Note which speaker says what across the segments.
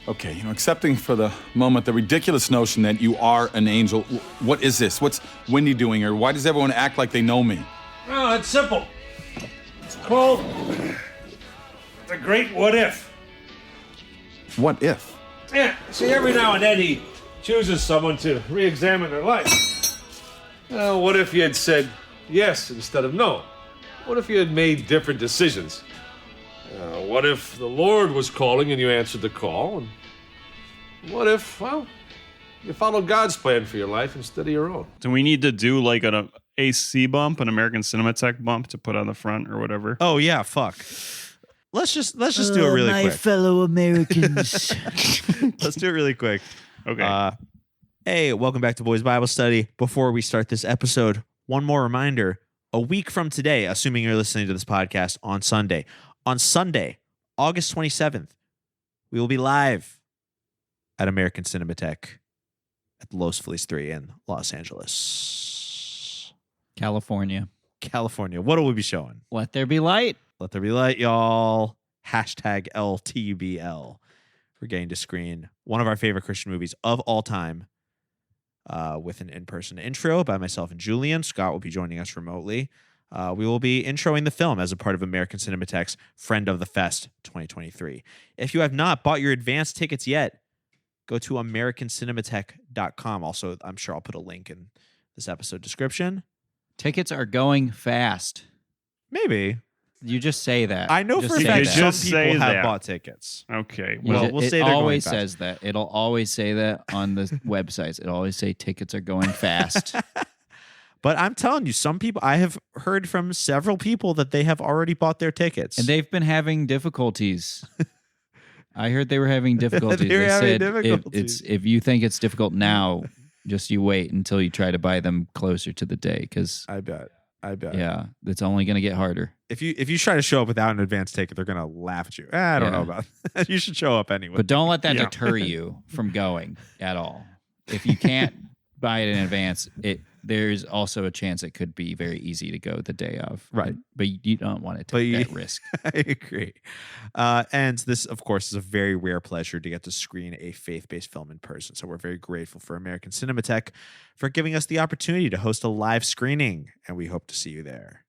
Speaker 1: Okay, accepting for the moment the ridiculous notion that you are an angel, what is this? What's Wendy doing here? Why does everyone act like they know me?
Speaker 2: Well, it's simple. It's called the Great What If.
Speaker 1: What if?
Speaker 2: Yeah, see, every now and then he chooses someone to re-examine their life. What if you had said yes instead of no? What if you had made different decisions? What if the Lord was calling and you answered the call? And what if, you followed God's plan for your life instead of your own?
Speaker 3: Do we need to do like an AC bump, an American Cinematheque bump to put on the front or whatever?
Speaker 4: Oh yeah, fuck. Let's just do it really quick.
Speaker 5: My fellow Americans.
Speaker 4: Let's do it really quick.
Speaker 3: Okay.
Speaker 4: Hey, welcome back to Boys Bible Study. Before we start this episode, one more reminder. A week from today, assuming you're listening to this podcast on Sunday, August 27th, we will be live at American Cinematheque at the Los Feliz 3 in Los Angeles.
Speaker 5: California.
Speaker 4: What will we be showing?
Speaker 5: Let there be light.
Speaker 4: Let there be light, y'all. Hashtag LTBL. We're getting to screen one of our favorite Christian movies of all time with an in-person intro by myself and Julian. Scott will be joining us remotely. We will be introing the film as a part of American Cinematheque's Friend of the Fest 2023. If you have not bought your advance tickets yet, go to americancinematheque.com. Also, I'm sure I'll put a link in this episode description.
Speaker 5: Tickets are going fast.
Speaker 4: Maybe.
Speaker 5: You just say that.
Speaker 4: I know for a fact some people have bought tickets.
Speaker 3: Okay.
Speaker 4: Well, we'll say
Speaker 5: it
Speaker 4: they're
Speaker 5: always
Speaker 4: going fast.
Speaker 5: says that. It'll always say that on the websites. It'll always say tickets are going fast.
Speaker 4: But I'm telling you, some people, I have heard from several people that they have already bought their tickets.
Speaker 5: And they've been having difficulties. I heard they were having difficulties.
Speaker 4: They were having
Speaker 5: said
Speaker 4: difficulties.
Speaker 5: if you think it's difficult now, just you wait until you try to buy them closer to the day. Because
Speaker 4: I bet.
Speaker 5: Yeah, it's only going to get harder.
Speaker 4: If you try to show up without an advance ticket, they're going to laugh at you. I don't know about that. You should show up anyway.
Speaker 5: But don't let that deter you from going at all. If you can't buy it in advance, there's also a chance it could be very easy to go the day of.
Speaker 4: Right.
Speaker 5: But you don't want to take that risk.
Speaker 4: I agree. And this, of course, is a very rare pleasure to get to screen a faith-based film in person. So we're very grateful for American Cinematheque for giving us the opportunity to host a live screening. And we hope to see you there.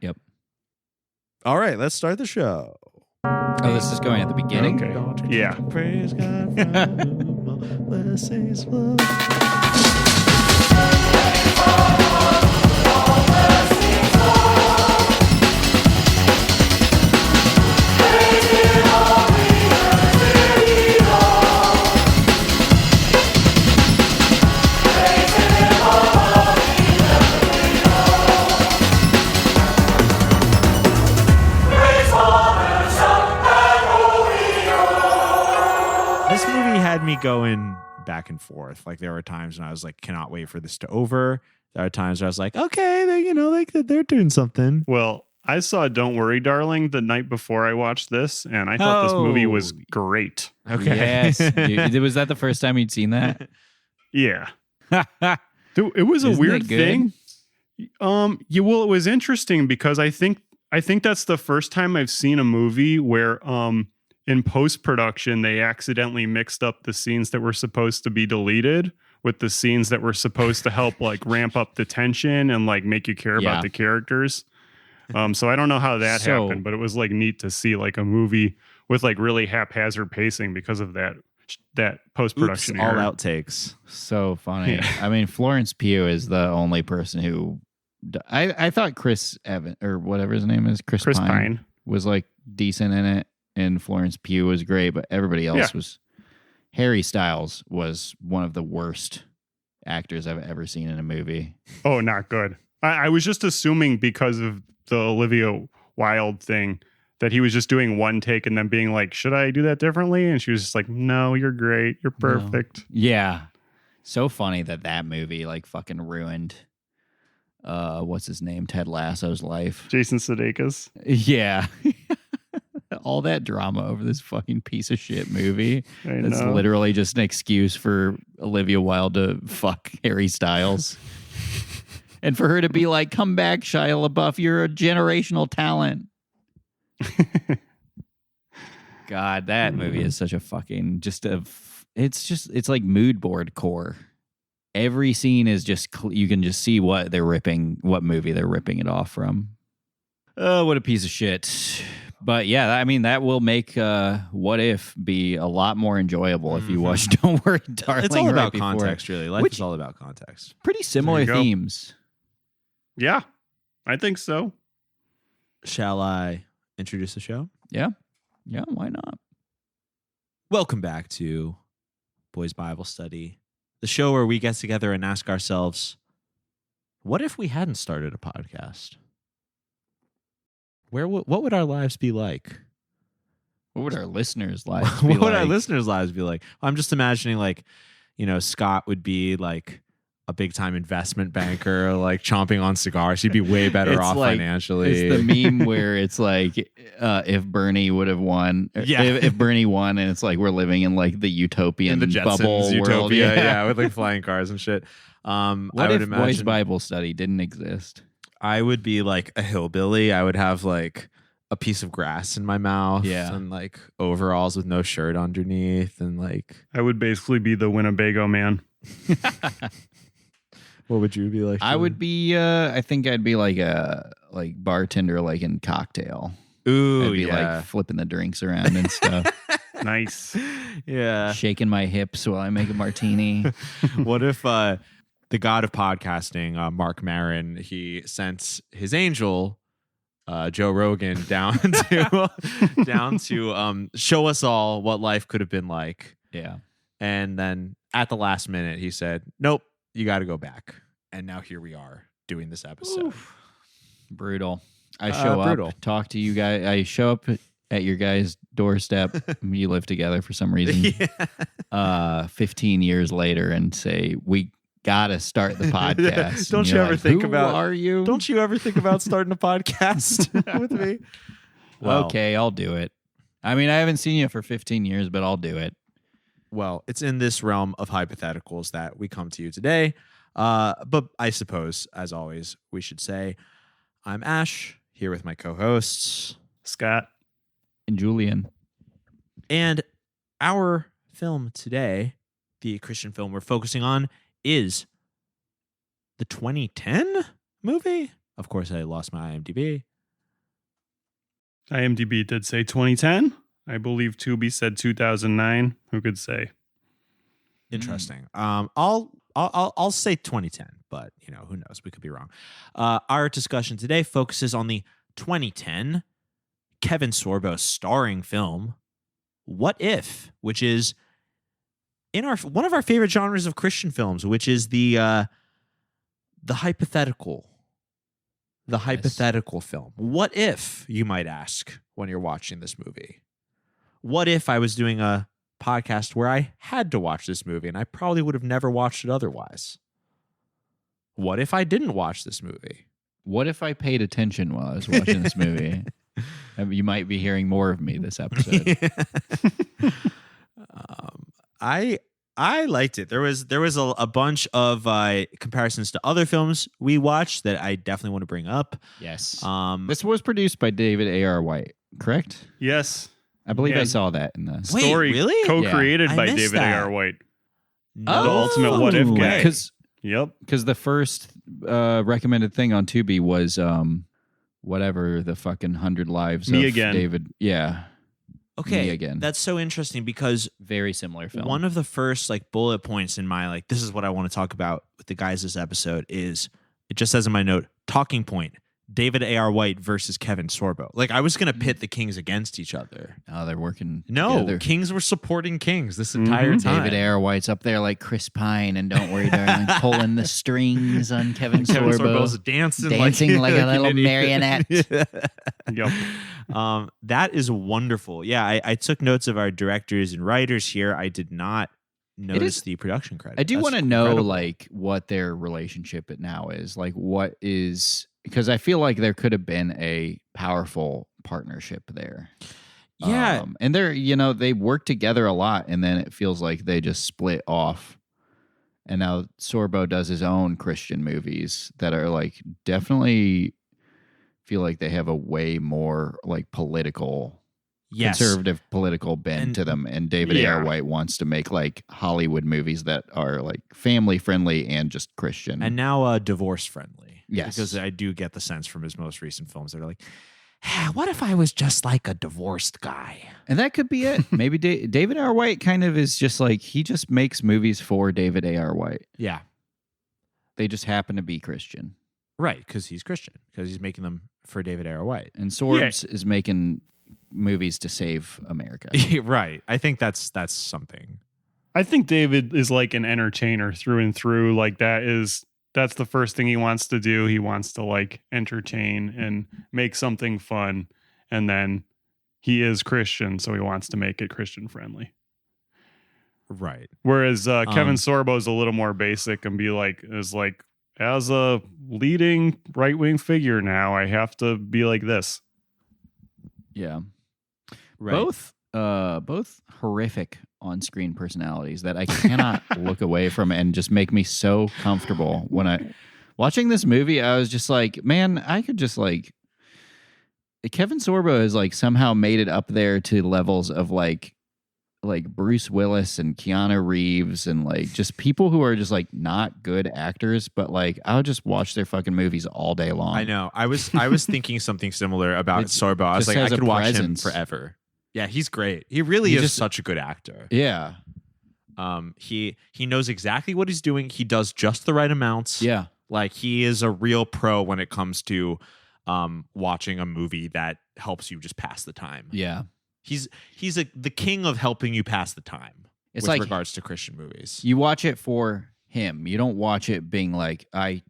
Speaker 5: Yep.
Speaker 4: All right, let's start the show.
Speaker 5: Oh, this is going at the beginning?
Speaker 3: Okay. Yeah.
Speaker 4: Praise God from whom all blessings flow. This movie had me going back and forth. Like there were times when I was like, cannot wait for this to over. There are times where I was like, okay, they're doing something.
Speaker 3: Well, I saw Don't Worry, Darling the night before I watched this, and I thought this movie was great.
Speaker 4: Okay.
Speaker 5: Yes. Was that the first time you'd seen that?
Speaker 3: Yeah. Dude, it was a
Speaker 5: Isn't
Speaker 3: weird
Speaker 5: it good?
Speaker 3: thing. Well, it was interesting because I think that's the first time I've seen a movie where in post-production they accidentally mixed up the scenes that were supposed to be deleted with the scenes that were supposed to help like ramp up the tension and like make you care about the characters. So I don't know how that happened, but it was like neat to see like a movie with like really haphazard pacing because of that post-production
Speaker 4: all
Speaker 3: error.
Speaker 4: outtakes.
Speaker 5: So funny.
Speaker 3: Yeah.
Speaker 5: I mean, Florence Pugh is the only person who... I thought Chris Evans, or whatever his name is, Chris Pine, was like decent in it, and Florence Pugh was great, but everybody else was... Harry Styles was one of the worst actors I've ever seen in a movie.
Speaker 3: Oh, not good. I was just assuming because of the Olivia Wilde thing that he was just doing one take and then being like, should I do that differently? And she was just like, no, you're great. You're perfect.
Speaker 5: No. Yeah. So funny that movie like fucking ruined what's his name? Ted Lasso's life.
Speaker 3: Jason Sudeikis.
Speaker 5: Yeah. All that drama over this fucking piece of shit movie. That's literally just an excuse for Olivia Wilde to fuck Harry Styles. And for her to be like, come back, Shia LaBeouf, you're a generational talent. God, that movie is such a fucking it's like mood board core. Every scene is just you can just see what movie they're ripping it off from. Oh, what a piece of shit. But yeah, I mean, that will make What If be a lot more enjoyable if you watch Don't Worry, Darling.
Speaker 4: It's all about
Speaker 5: before.
Speaker 4: context, really. Life is all about context.
Speaker 5: Pretty similar themes.
Speaker 3: Yeah, I think so.
Speaker 4: Shall I introduce the show?
Speaker 5: Yeah. Yeah, why not?
Speaker 4: Welcome back to Boys Bible Study, the show where we get together and ask ourselves, what if we hadn't started a podcast? What would our lives be like?
Speaker 5: What would our listeners' lives be
Speaker 4: What would
Speaker 5: like?
Speaker 4: our listeners' lives be like? I'm just imagining, like, Scott would be like a big time investment banker, like chomping on cigars. He'd be way better off financially.
Speaker 5: It's the meme where it's like if Bernie would have won.
Speaker 4: Yeah.
Speaker 5: If Bernie won, and it's like we're living in like the utopian
Speaker 4: in the Jetsons
Speaker 5: bubble world.
Speaker 4: utopia, yeah, with like flying cars and shit.
Speaker 5: What
Speaker 4: I would
Speaker 5: if
Speaker 4: imagine
Speaker 5: Boys Bible Study didn't exist?
Speaker 4: I would be like a hillbilly. I would have like a piece of grass in my mouth,
Speaker 5: Yeah.
Speaker 4: and like overalls with no shirt underneath, and like
Speaker 3: I would basically be the Winnebago man.
Speaker 4: what would you be like?
Speaker 5: I would be. I think I'd be like a bartender, like in Cocktail.
Speaker 4: Ooh,
Speaker 5: I'd be like flipping the drinks around and stuff,
Speaker 3: Nice.
Speaker 4: yeah.
Speaker 5: shaking my hips while I make a martini.
Speaker 4: What if the god of podcasting, Mark Maron, he sent his angel, Joe Rogan, down to show us all what life could have been like.
Speaker 5: Yeah.
Speaker 4: And then at the last minute, he said, "Nope, you got to go back." And now here we are doing this episode.
Speaker 5: Brutal. I show
Speaker 4: brutal.
Speaker 5: up, talk to you guys. I show up at your guys' doorstep. You live together for some reason. 15 years later, and say, we gotta start the podcast.
Speaker 4: Don't
Speaker 5: And
Speaker 4: you
Speaker 5: you're
Speaker 4: ever
Speaker 5: like,
Speaker 4: think
Speaker 5: "Who
Speaker 4: about?
Speaker 5: are you?
Speaker 4: Don't you ever think about starting a podcast with me? Well,
Speaker 5: Okay, I'll do it. I mean, I haven't seen you for 15 years, but I'll do it.
Speaker 4: Well, it's in this realm of hypotheticals that we come to you today. But I suppose, as always, we should say, I'm Ash, here with my co-hosts,
Speaker 3: Scott.
Speaker 5: And Julian.
Speaker 4: and our film today, the Christian film we're focusing on, is the 2010 movie. Of course, I lost my IMDb.
Speaker 3: IMDb did say 2010. I believe Tubi said 2009. Who could say?
Speaker 4: Interesting. I'll say 2010, but who knows? We could be wrong. Our discussion today focuses on the 2010 Kevin Sorbo starring film What If, which is in one of our favorite genres of Christian films, which is the hypothetical. The hypothetical film. What if, you might ask, when you're watching this movie? What if I was doing a podcast where I had to watch this movie and I probably would have never watched it otherwise? What if I didn't watch this movie?
Speaker 5: What if I paid attention while I was watching this movie? You might be hearing more of me this episode.
Speaker 4: I liked it. There was a bunch of comparisons to other films we watched that I definitely want to bring up.
Speaker 5: Yes.
Speaker 4: Um,
Speaker 5: This was produced by David A.R. White, correct?
Speaker 3: Yes.
Speaker 5: I believe
Speaker 3: Yeah.
Speaker 5: I saw that in the
Speaker 4: Wait,
Speaker 3: Story
Speaker 4: really?
Speaker 3: co-created
Speaker 4: Yeah.
Speaker 3: by
Speaker 4: I missed
Speaker 3: David
Speaker 4: that.
Speaker 3: A.R. White.
Speaker 4: no
Speaker 3: The ultimate what if guy.
Speaker 4: way.
Speaker 3: Yep.
Speaker 5: Because the first recommended thing on Tubi was whatever the fucking 100 Lives
Speaker 3: Me
Speaker 5: of
Speaker 3: Again.
Speaker 5: David. Yeah,
Speaker 4: Okay,
Speaker 5: Me Again.
Speaker 4: that's so interesting because
Speaker 5: very similar film.
Speaker 4: one of the first bullet points in my this is what I want to talk about with the guys this episode is, it just says in my note, talking point, David A.R. White versus Kevin Sorbo. I was going to pit the Kings against each other.
Speaker 5: Oh, they're working
Speaker 4: No,
Speaker 5: together.
Speaker 4: Kings were supporting Kings this entire time.
Speaker 5: David A.R. White's up there like Chris Pine and Don't Worry, Darling, pulling the strings on Kevin
Speaker 4: Kevin
Speaker 5: Sorbo.
Speaker 4: Sorbo's dancing
Speaker 5: like a
Speaker 4: an
Speaker 5: little
Speaker 4: idiot.
Speaker 5: marionette.
Speaker 3: Yep.
Speaker 4: That is wonderful. Yeah, I took notes of our directors and writers here. I did not notice the production credit.
Speaker 5: I do
Speaker 4: That's
Speaker 5: want to know
Speaker 4: incredible.
Speaker 5: what their relationship now is. What is, because I feel like there could have been a powerful partnership there.
Speaker 4: Yeah.
Speaker 5: And they're, they work together a lot, and then it feels like they just split off. And now Sorbo does his own Christian movies that are definitely feel like they have a way more political conservative political bent to them, and David A.R. White wants to make like Hollywood movies that are like family friendly and just Christian,
Speaker 4: and now divorce friendly.
Speaker 5: Yes,
Speaker 4: because I do get the sense from his most recent films that are like, what if I was just like a divorced guy?
Speaker 5: And that could be it. Maybe David A.R. White kind of is just like, he just makes movies for David A.R. White.
Speaker 4: Yeah,
Speaker 5: they just happen to be Christian,
Speaker 4: right? Because he's Christian, because he's making them for David A.R. White,
Speaker 5: and Sorbs is making movies to save America.
Speaker 4: Right. I think that's something.
Speaker 3: I think David is like an entertainer through and through. Like that's the first thing he wants to do. He wants to like entertain and make something fun. And then he is Christian, so he wants to make it Christian friendly.
Speaker 4: Right.
Speaker 3: Whereas Kevin Sorbo is a little more basic and as a leading right-wing figure now, I have to be like this.
Speaker 5: Yeah.
Speaker 4: Right.
Speaker 5: Both horrific on-screen personalities that I cannot look away from and just make me so comfortable. When I watching this movie, I was just like, man, I could just like Kevin Sorbo has like somehow made it up there to levels of like Bruce Willis and Keanu Reeves and like just people who are just like not good actors, but like I'll just watch their fucking movies all day long.
Speaker 4: I know. I was thinking something similar about Sorbo. I was like, I could watch him forever. Yeah, he's great. He really is such a good actor.
Speaker 5: Yeah.
Speaker 4: He knows exactly what he's doing. He does just the right amounts.
Speaker 5: Yeah.
Speaker 4: Like he is a real pro when it comes to watching a movie that helps you just pass the time.
Speaker 5: Yeah.
Speaker 4: He's the king of helping you pass the time.
Speaker 5: It's
Speaker 4: with
Speaker 5: like
Speaker 4: regards to Christian movies.
Speaker 5: You watch it for him. You don't watch it being like, I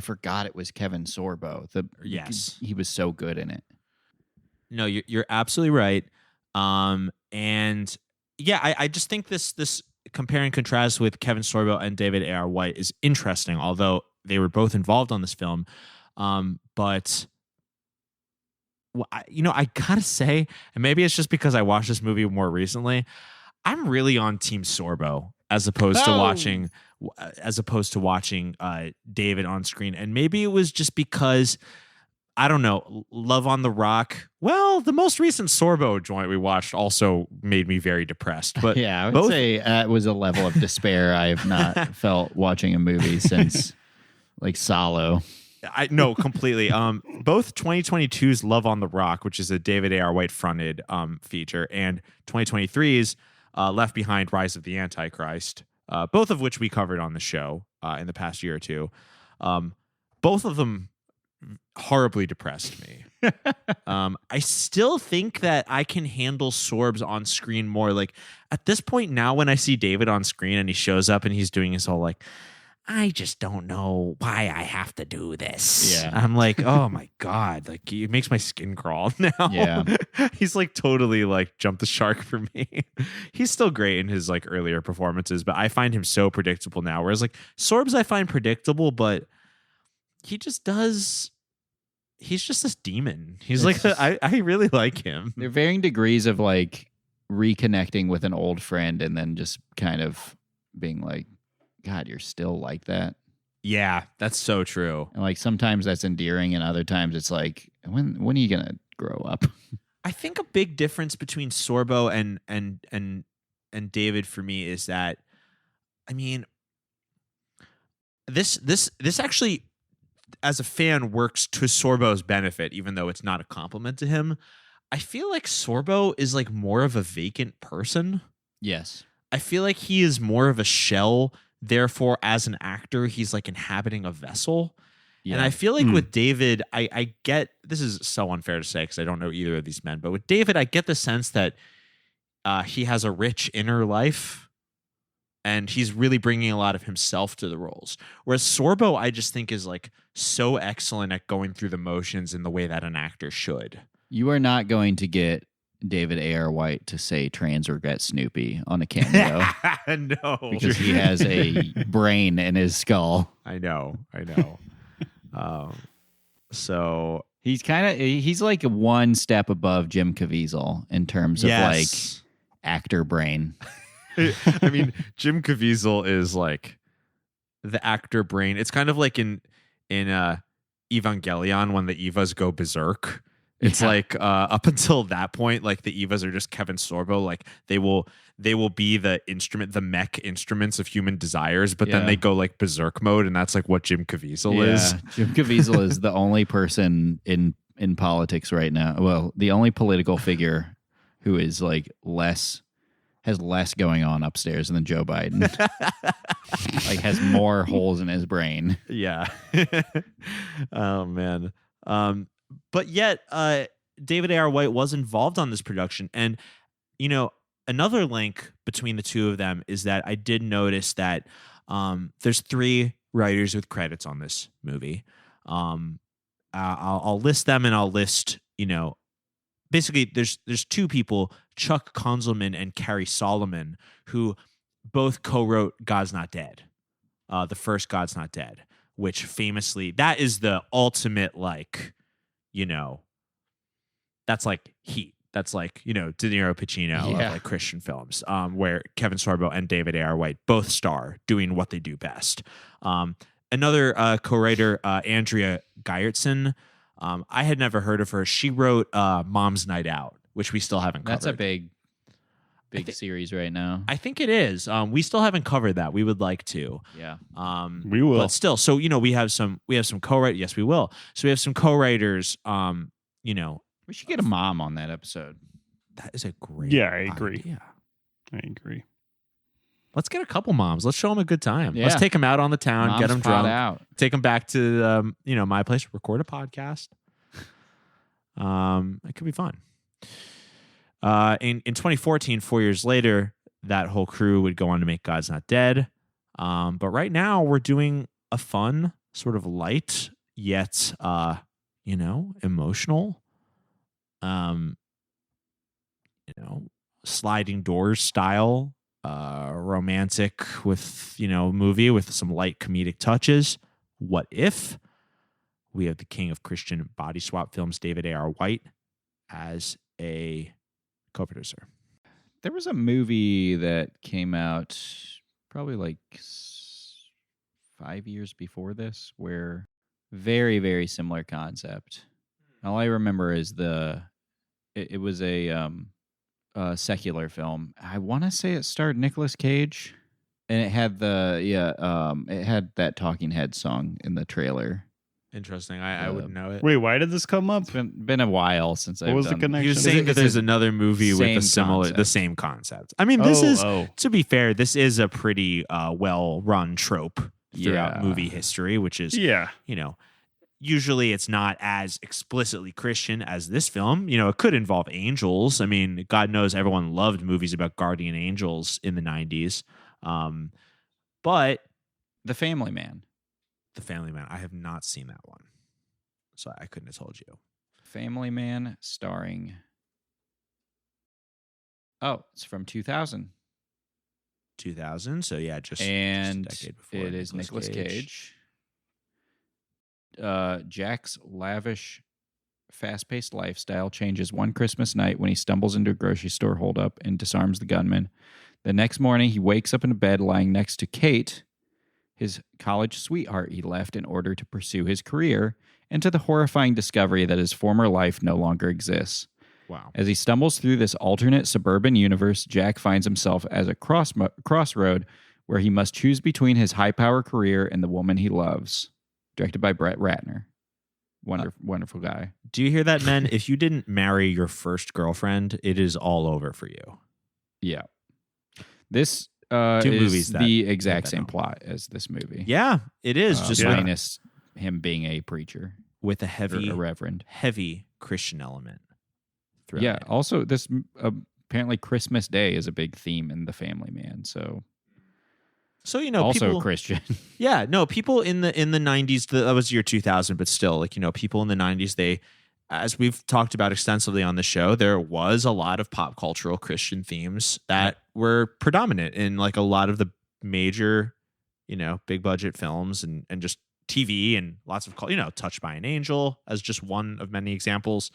Speaker 5: forgot it was Kevin Sorbo.
Speaker 4: Yes.
Speaker 5: He was so good in it.
Speaker 4: No, you're absolutely right. And yeah, I just think this compare and contrast with Kevin Sorbo and David A.R. White is interesting, although they were both involved on this film. But I gotta say, and maybe it's just because I watched this movie more recently, I'm really on Team Sorbo as opposed to watching David on screen. And maybe it was just because, I don't know, Love on the Rock. Well, the most recent Sorbo joint we watched also made me very depressed. But
Speaker 5: yeah, I would say that was a level of despair I have not felt watching a movie since like Salo.
Speaker 4: I know completely. Both 2022's Love on the Rock, which is a David A.R. White fronted feature, and 2023's Left Behind: Rise of the Antichrist, both of which we covered on the show in the past year or two. Both of them horribly depressed me. I still think that I can handle Sorbs on screen more. Like at this point now, when I see David on screen and he shows up and he's doing his whole like, I just don't know why I have to do this.
Speaker 5: Yeah.
Speaker 4: I'm like, oh my God. Like it makes my skin crawl now.
Speaker 5: Yeah.
Speaker 4: He's like totally like jumped the shark for me. He's still great in his like earlier performances, but I find him so predictable now. Whereas like Sorbs I find predictable, but he's just this demon. He's like, I really like him.
Speaker 5: There are varying degrees of like reconnecting with an old friend and then just kind of being like, God, you're still like that.
Speaker 4: Yeah, that's so true.
Speaker 5: And like sometimes that's endearing, and other times it's like, when are you gonna grow up?
Speaker 4: I think a big difference between Sorbo and David for me is that, I mean, this actually, as a fan, works to Sorbo's benefit, even though it's not a compliment to him. I feel like Sorbo is like more of a vacant person.
Speaker 5: Yes.
Speaker 4: I feel like he is more of a shell. Therefore, as an actor, he's like inhabiting a vessel. Yeah. And I feel like with David, I get, this is so unfair to say because I don't know either of these men, but with David, I get the sense that he has a rich inner life and he's really bringing a lot of himself to the roles. Whereas Sorbo, I just think is like so excellent at going through the motions in the way that an actor should.
Speaker 5: You are not going to get David A.R. White to say trans regret Snoopy on a cameo.
Speaker 4: No.
Speaker 5: Because he has a brain in his skull.
Speaker 4: I know. So
Speaker 5: he's like one step above Jim Caviezel in terms of like actor brain.
Speaker 4: I mean, Jim Caviezel is like the actor brain. It's kind of like in Evangelion when the Evas go berserk. It's like up until that point, like the Evas are just Kevin Sorbo. Like they will be the mech instruments of human desires, but then they go like berserk mode, and that's like what Jim Caviezel is.
Speaker 5: Jim Caviezel is the only person in politics right now. Well, the only political figure who is like has less going on upstairs than Joe Biden. Like has more holes in his brain.
Speaker 4: Yeah. Oh man. But yet, David A.R. White was involved on this production. And, another link between the two of them is that I did notice that there's 3 writers with credits on this movie. I'll list them, and I'll list, basically there's 2 people, Chuck Konzelman and Cary Solomon, who both co-wrote God's Not Dead, the first God's Not Dead, which famously, that is the ultimate, like, that's like Heat. That's like, De Niro, Pacino of like Christian films, where Kevin Sorbo and David A.R. White both star doing what they do best. Another co-writer, Andrea Gyertsen, I had never heard of her. She wrote Mom's Night Out, which we still haven't covered.
Speaker 5: That's a big series right now.
Speaker 4: I think it is. We still haven't covered that. We would like to.
Speaker 5: Yeah.
Speaker 3: We will.
Speaker 4: But still, so we have some co-writers. Yes, we will. So we have some co-writers.
Speaker 5: We should get a mom on that episode.
Speaker 4: That is a great.
Speaker 3: Yeah, I agree.
Speaker 4: idea.
Speaker 3: I agree.
Speaker 4: Let's get a couple moms. Let's show them a good time.
Speaker 5: Yeah.
Speaker 4: Let's take them out on the town,
Speaker 5: Moms
Speaker 4: get them
Speaker 5: fought
Speaker 4: drunk,
Speaker 5: out.
Speaker 4: take them back to my place, record a podcast. It could be fun. In 2014, 4 years later, that whole crew would go on to make God's Not Dead. But right now, we're doing a fun, sort of light yet emotional, sliding doors style, romantic with movie with some light comedic touches. What If? We have the king of Christian body swap films, David A.R. White, as a co-producer.
Speaker 5: There was a movie that came out probably like 5 years before this, where very, very similar concept. All I remember is it was a secular film. I want to say it starred Nicolas Cage, and it had it had that Talking Heads song in the trailer.
Speaker 4: Interesting. I wouldn't know it.
Speaker 3: Wait, why did this come up?
Speaker 5: It's been a while since
Speaker 3: What was the connection?
Speaker 4: He was saying that there's another movie with the same concept. I mean, this is, to be fair, this is a pretty well-run trope throughout movie history, which is, usually it's not as explicitly Christian as this film. It could involve angels. I mean, God knows everyone loved movies about guardian angels in the 90s. But
Speaker 5: The Family Man.
Speaker 4: The Family Man, I have not seen that one, so I couldn't have told you.
Speaker 5: Family Man starring... Oh, it's from 2000.
Speaker 4: 2000, so yeah, just a decade before.
Speaker 5: It is Nicolas Cage. Jack's lavish, fast-paced lifestyle changes one Christmas night when he stumbles into a grocery store holdup and disarms the gunman. The next morning, he wakes up in a bed lying next to Kate, his college sweetheart he left in order to pursue his career, and to the horrifying discovery that his former life no longer exists.
Speaker 4: Wow.
Speaker 5: As he stumbles through this alternate suburban universe, Jack finds himself as a crossroad where he must choose between his high-power career and the woman he loves. Directed by Brett Ratner. Wonderful guy.
Speaker 4: Do you hear that, men? If you didn't marry your first girlfriend, it is all over for you.
Speaker 5: Yeah. This
Speaker 4: movies
Speaker 5: is the exact same plot as this movie.
Speaker 4: Yeah, it is. Just
Speaker 5: minus him being a preacher.
Speaker 4: With a heavy,
Speaker 5: a reverend.
Speaker 4: Heavy Christian element.
Speaker 5: Yeah. Also, this apparently Christmas Day is a big theme in The Family Man. So also
Speaker 4: people,
Speaker 5: Christian.
Speaker 4: Yeah, no, people in the 90s, that was year 2000, but still, people in the 90s, they, as we've talked about extensively on the show, there was a lot of pop cultural Christian themes that were predominant in like a lot of the major, big budget films and just TV and lots of, Touched by an Angel as just one of many examples.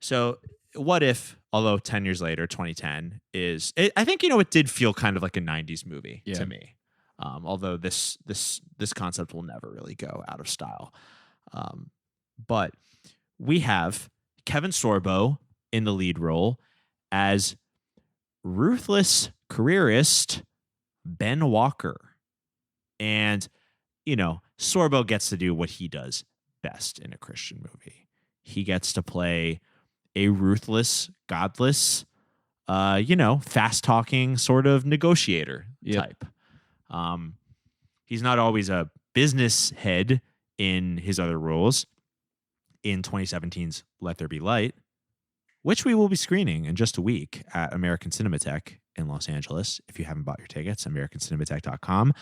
Speaker 4: So What If, although 10 years later, 2010 I think, it did feel kind of like a 90s movie to me. Although this concept will never really go out of style. But we have Kevin Sorbo in the lead role as ruthless careerist Ben Walker. And, Sorbo gets to do what he does best in a Christian movie. He gets to play a ruthless, godless, fast-talking sort of negotiator type. He's not always a business head in his other roles. In 2017's Let There Be Light, which we will be screening in just a week at American Cinematheque in Los Angeles. If you haven't bought your tickets, americancinematheque.com.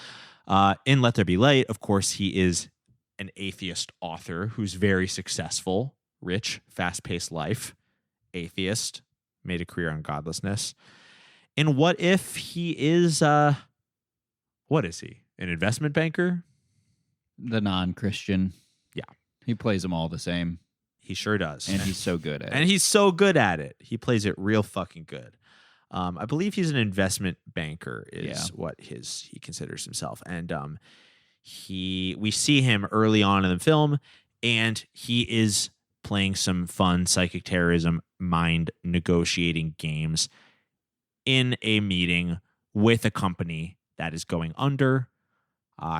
Speaker 4: In Let There Be Light, of course, he is an atheist author who's very successful, rich, fast-paced life, atheist, made a career on godlessness. And what if he is, what is he? An investment banker?
Speaker 5: The non-Christian.
Speaker 4: Yeah.
Speaker 5: He plays them all the same.
Speaker 4: He sure does.
Speaker 5: And he's so good at it.
Speaker 4: And he's so good at it. He plays it real fucking good. I believe he's an investment banker is what he considers himself. And we see him early on in the film, and he is playing some fun psychic terrorism mind negotiating games in a meeting with a company that is going under.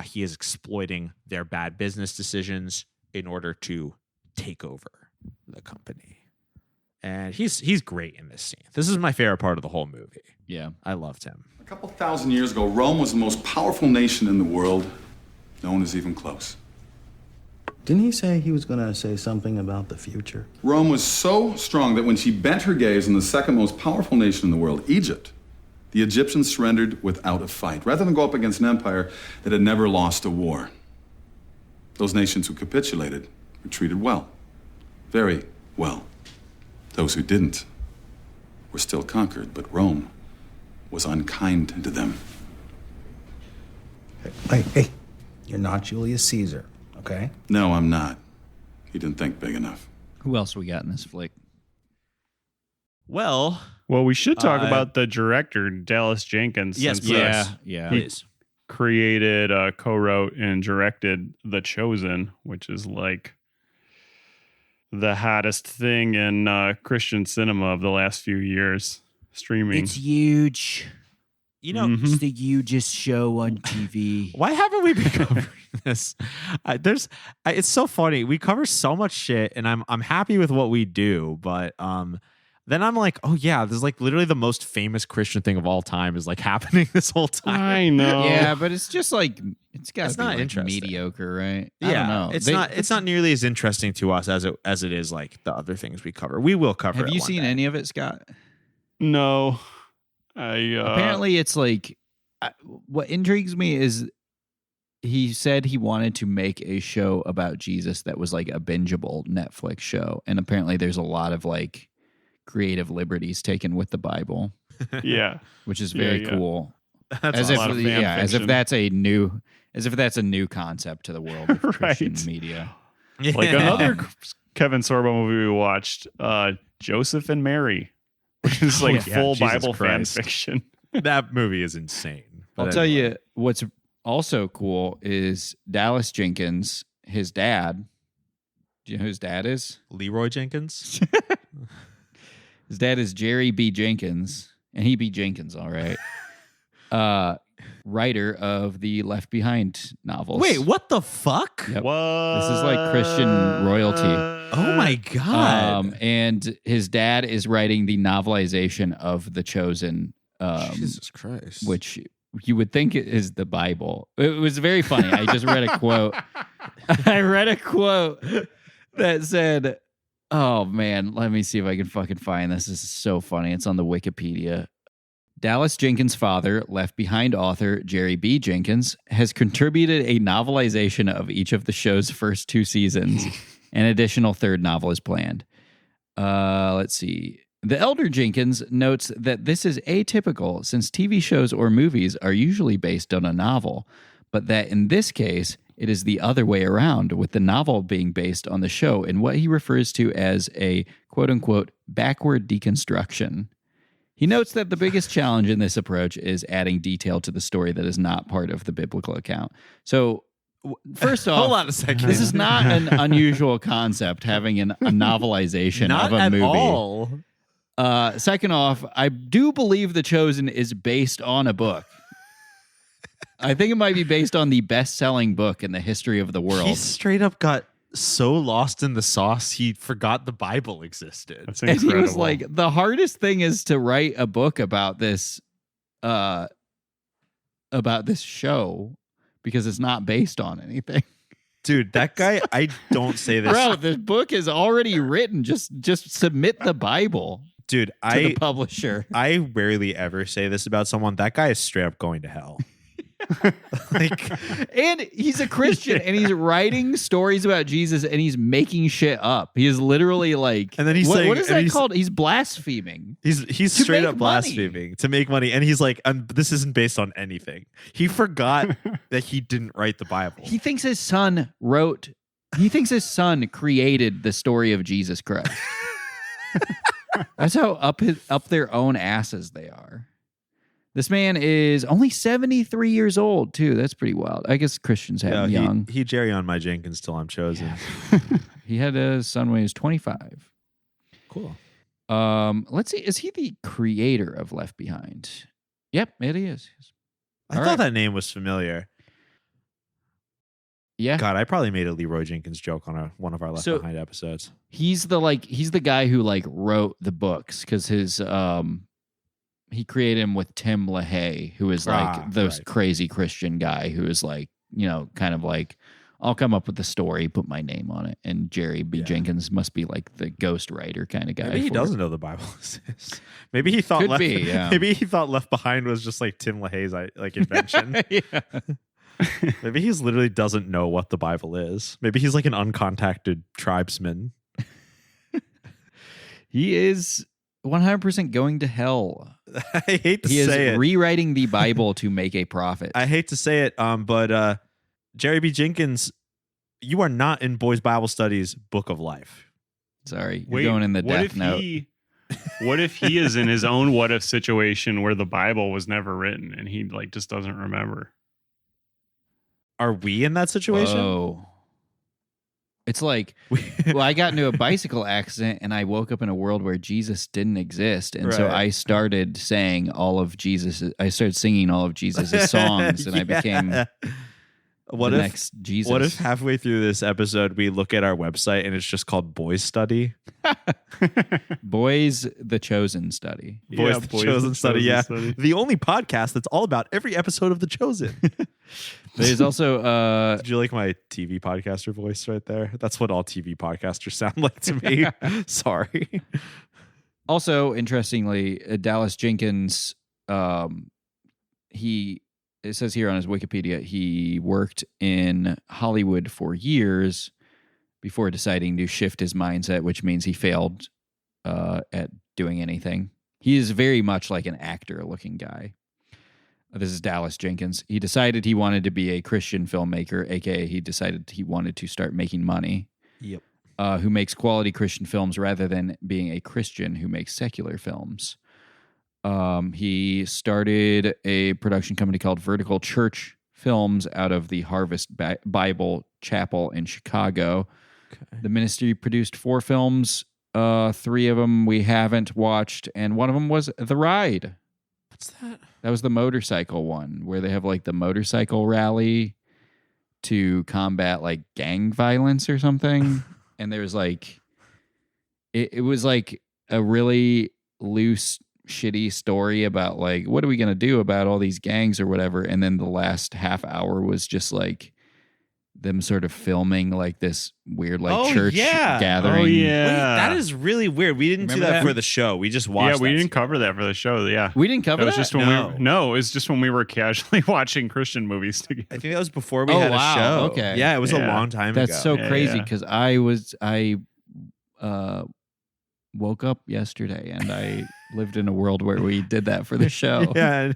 Speaker 4: He is exploiting their bad business decisions in order to take over the company. And he's great in this scene. This is my favorite part of the whole movie.
Speaker 5: Yeah.
Speaker 4: I loved him.
Speaker 1: A couple thousand years ago, Rome was the most powerful nation in the world. No one is even close.
Speaker 6: Didn't he say he was going to say something about the future?
Speaker 1: Rome was so strong that when she bent her gaze on the second most powerful nation in the world, Egypt, the Egyptians surrendered without a fight, rather than go up against an empire that had never lost a war. Those nations who capitulated were treated well, very well. Those who didn't were still conquered, but Rome was unkind to them.
Speaker 6: Hey, you're not Julius Caesar, okay?
Speaker 1: No, I'm not. He didn't think big enough.
Speaker 5: Who else we got in this flick?
Speaker 4: Well,
Speaker 3: we should talk about the director, Dallas Jenkins.
Speaker 4: Yes,
Speaker 3: since,
Speaker 5: Yeah.
Speaker 4: Please.
Speaker 3: created, co-wrote, and directed The Chosen, which is like the hottest thing in Christian cinema of the last few years. Streaming.
Speaker 7: It's huge.
Speaker 3: Mhm.
Speaker 7: It's the hugest show on TV.
Speaker 4: Why haven't we been covering this? It's so funny. We cover so much shit, and I'm happy with what we do, but then I'm like, oh yeah, this is like literally the most famous Christian thing of all time is like happening this whole time.
Speaker 3: I know.
Speaker 5: Yeah, but it's just like it's got to be
Speaker 4: not
Speaker 5: like
Speaker 4: interesting.
Speaker 5: mediocre, right?
Speaker 4: Yeah,
Speaker 5: I don't know.
Speaker 4: It's not nearly as interesting to us as it is like the other things we cover. We will cover.
Speaker 5: Have
Speaker 4: it
Speaker 5: you
Speaker 4: one
Speaker 5: seen
Speaker 4: day.
Speaker 5: any of it, Scott?
Speaker 3: No.
Speaker 5: Apparently, it's like what intrigues me is he said he wanted to make a show about Jesus that was like a bingeable Netflix show, and apparently there's a lot of like creative liberties taken with the Bible,
Speaker 3: Yeah.
Speaker 5: which is very cool.
Speaker 4: That's
Speaker 5: As
Speaker 3: a
Speaker 5: if,
Speaker 3: lot of fan
Speaker 5: as if
Speaker 3: fiction.
Speaker 5: that's a new concept to the world of Christian
Speaker 3: Right.
Speaker 5: media.
Speaker 3: Like another Kevin Sorbo movie we watched, Joseph and Mary, which is like
Speaker 4: yeah,
Speaker 3: full
Speaker 4: Jesus
Speaker 3: Bible fan
Speaker 4: Christ.
Speaker 3: fiction.
Speaker 4: That movie is insane.
Speaker 5: I'll tell you what's also cool is Dallas Jenkins, his dad. Do you know who his dad is?
Speaker 4: Leroy Jenkins.
Speaker 5: His dad is Jerry B. Jenkins, and he be Jenkins, all right. Writer of the Left Behind novels.
Speaker 4: Wait, what the fuck?
Speaker 5: Yep.
Speaker 3: What?
Speaker 5: This is like Christian royalty.
Speaker 4: Oh my god!
Speaker 5: And his dad is writing the novelization of The Chosen,
Speaker 4: Jesus Christ!
Speaker 5: which you would think is the Bible. It was very funny. I just read a quote. I read a quote that said, oh man, let me see if I can fucking find this. This is so funny. It's on the Wikipedia. Dallas Jenkins' father, Left Behind author Jerry B. Jenkins, has contributed a novelization of each of the show's first 2 seasons. An additional 3rd novel is planned. Let's see. The elder Jenkins notes that this is atypical since TV shows or movies are usually based on a novel, but that in this case, it is the other way around, with the novel being based on the show in what he refers to as a quote-unquote backward deconstruction. He notes that the biggest challenge in this approach is adding detail to the story that is not part of the biblical account. So First off,
Speaker 4: hold on a second.
Speaker 5: This is not an unusual concept, having a novelization
Speaker 4: Not
Speaker 5: of a
Speaker 4: at
Speaker 5: movie.
Speaker 4: all.
Speaker 5: Second off, I do believe The Chosen is based on a book. I think it might be based on the best-selling book in the history of the world.
Speaker 4: He straight up got so lost in the sauce, he forgot the Bible existed.
Speaker 3: That's
Speaker 5: And
Speaker 3: incredible.
Speaker 5: he was like, the hardest thing is to write a book about this show because it's not based on anything.
Speaker 4: Dude, that guy, I don't say this.
Speaker 5: Bro, the book is already written. Just submit the Bible
Speaker 4: Dude,
Speaker 5: to the publisher.
Speaker 4: I rarely ever say this about someone. That guy is straight up going to hell. Like,
Speaker 5: And he's a Christian and he's writing stories about Jesus and he's making shit up. He is literally like,
Speaker 4: and then he's saying,
Speaker 5: what is
Speaker 4: and
Speaker 5: that
Speaker 4: he's-
Speaker 5: called? He's blaspheming.
Speaker 4: He's
Speaker 5: To
Speaker 4: straight
Speaker 5: make
Speaker 4: up
Speaker 5: money.
Speaker 4: blaspheming to make money, and he's like, this isn't based on anything. He forgot that he didn't write the Bible.
Speaker 5: He thinks his son created the story of Jesus Christ. That's how up their own asses they are. This man is only 73 years old, too. That's pretty wild. I guess Christians have him young.
Speaker 4: He Jerry on my Jenkins till I'm chosen.
Speaker 5: He had a son when he was 25.
Speaker 4: Cool.
Speaker 5: Let's see. Is he the creator of Left Behind? Yep, it is.
Speaker 4: I
Speaker 5: All
Speaker 4: thought
Speaker 5: right.
Speaker 4: that name was familiar.
Speaker 5: Yeah.
Speaker 4: God, I probably made a Leroy Jenkins joke on one of our Left
Speaker 5: So-
Speaker 4: Behind episodes.
Speaker 5: He's the guy who like wrote the books because his he created him with Tim LaHaye, who is like the
Speaker 4: right.
Speaker 5: crazy Christian guy who is like, kind of like, I'll come up with the story, put my name on it. And Jerry B. Jenkins must be like the ghost writer kind of guy.
Speaker 4: Maybe he
Speaker 5: for
Speaker 4: doesn't know the Bible exists. Maybe he thought
Speaker 5: Could be, yeah.
Speaker 4: Maybe he thought Left Behind was just like Tim LaHaye's like invention.
Speaker 5: Yeah.
Speaker 4: Maybe he's literally doesn't know what the Bible is. Maybe he's like an uncontacted tribesman.
Speaker 5: He is 100% going to hell.
Speaker 4: I hate to
Speaker 5: He is
Speaker 4: say it.
Speaker 5: rewriting the Bible to make a profit.
Speaker 4: I hate to say it, but Jerry B. Jenkins, you are not in Boys Bible Studies Book of Life.
Speaker 5: Sorry, you're going in the Death Note.
Speaker 3: What if he is in his own what if situation where the Bible was never written and he like just doesn't remember?
Speaker 4: Are we in that situation?
Speaker 5: Whoa. It's like, well, I got into a bicycle accident and I woke up in a world where Jesus didn't exist. And so
Speaker 4: Right.
Speaker 5: I started saying I started singing all of Jesus' songs and I became
Speaker 4: what
Speaker 5: the
Speaker 4: if,
Speaker 5: next Jesus.
Speaker 4: What if halfway through this episode we look at our website and it's just called Boys Study?
Speaker 5: Boys, the Chosen Study.
Speaker 4: Boys, the Chosen Study, yeah. The only podcast that's all about every episode of The Chosen.
Speaker 5: There's also
Speaker 4: Did you like my TV podcaster voice right there? That's what all TV podcasters sound like to me. Sorry.
Speaker 5: also interestingly, Dallas Jenkins, it says here on his Wikipedia, he worked in Hollywood for years before deciding to shift his mindset, which means he failed at doing anything. He is very much like an actor-looking guy. This is Dallas Jenkins. He decided he wanted to be a Christian filmmaker, aka he decided he wanted to start making money.
Speaker 4: Yep.
Speaker 5: Who makes quality Christian films rather than being a Christian who makes secular films. He started a production company called Vertical Church Films out of the Harvest Bible Chapel in Chicago. Okay. The ministry produced 4 films. 3 of them we haven't watched, and one of them was The Ride.
Speaker 4: What's that?
Speaker 5: That was the motorcycle one where they have like the motorcycle rally to combat like gang violence or something. And there's like, it was like a really loose, shitty story about like, what are we going to do about all these gangs or whatever. And then the last half hour was just like them sort of filming like this weird like church gathering.
Speaker 3: Oh yeah,
Speaker 4: Wait, that is really weird. We didn't
Speaker 5: Remember
Speaker 4: do that
Speaker 5: that?
Speaker 4: for the show. We just watched.
Speaker 3: Yeah, we
Speaker 4: that
Speaker 3: didn't cover that for the show. Yeah,
Speaker 5: We didn't cover
Speaker 3: that was
Speaker 5: that?
Speaker 3: just when
Speaker 4: No.
Speaker 3: we were, no, it's just when we were casually watching Christian movies together.
Speaker 4: I think that was before we
Speaker 5: Oh,
Speaker 4: had
Speaker 5: wow.
Speaker 4: a show.
Speaker 5: Okay.
Speaker 4: Yeah, it was a
Speaker 3: Yeah.
Speaker 4: long time
Speaker 5: That's
Speaker 4: ago.
Speaker 5: so
Speaker 3: Yeah,
Speaker 5: crazy
Speaker 3: yeah.
Speaker 5: because I woke up yesterday and I lived in a world where we did that for the show.
Speaker 4: Yeah.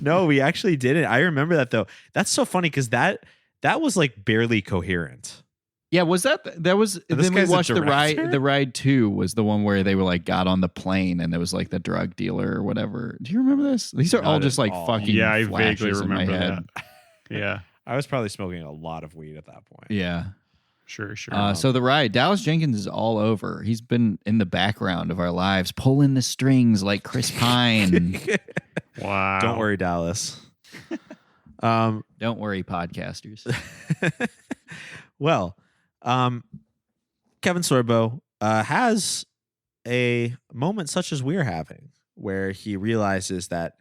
Speaker 4: No, we actually didn't. I remember that though. That's so funny because that was like barely coherent.
Speaker 5: Yeah, was that was
Speaker 4: This
Speaker 5: then we
Speaker 4: guy's a
Speaker 5: watched
Speaker 4: director?
Speaker 5: the ride 2 was the one where they were like got on the plane and there was like the drug dealer or whatever. Do you remember this? These are all
Speaker 4: Not
Speaker 5: just
Speaker 4: at
Speaker 5: like
Speaker 4: all.
Speaker 5: fucking
Speaker 3: Yeah, I
Speaker 5: flashes
Speaker 3: vaguely
Speaker 5: in my
Speaker 3: remember
Speaker 5: head.
Speaker 3: that. Yeah,
Speaker 4: I was probably smoking a lot of weed at that point.
Speaker 5: Yeah.
Speaker 3: Sure.
Speaker 5: So the ride, Dallas Jenkins is all over. He's been in the background of our lives, pulling the strings like Chris Pine.
Speaker 3: Wow.
Speaker 4: Don't worry, Dallas.
Speaker 5: Don't worry, podcasters.
Speaker 4: Well, Kevin Sorbo has a moment such as we're having where he realizes that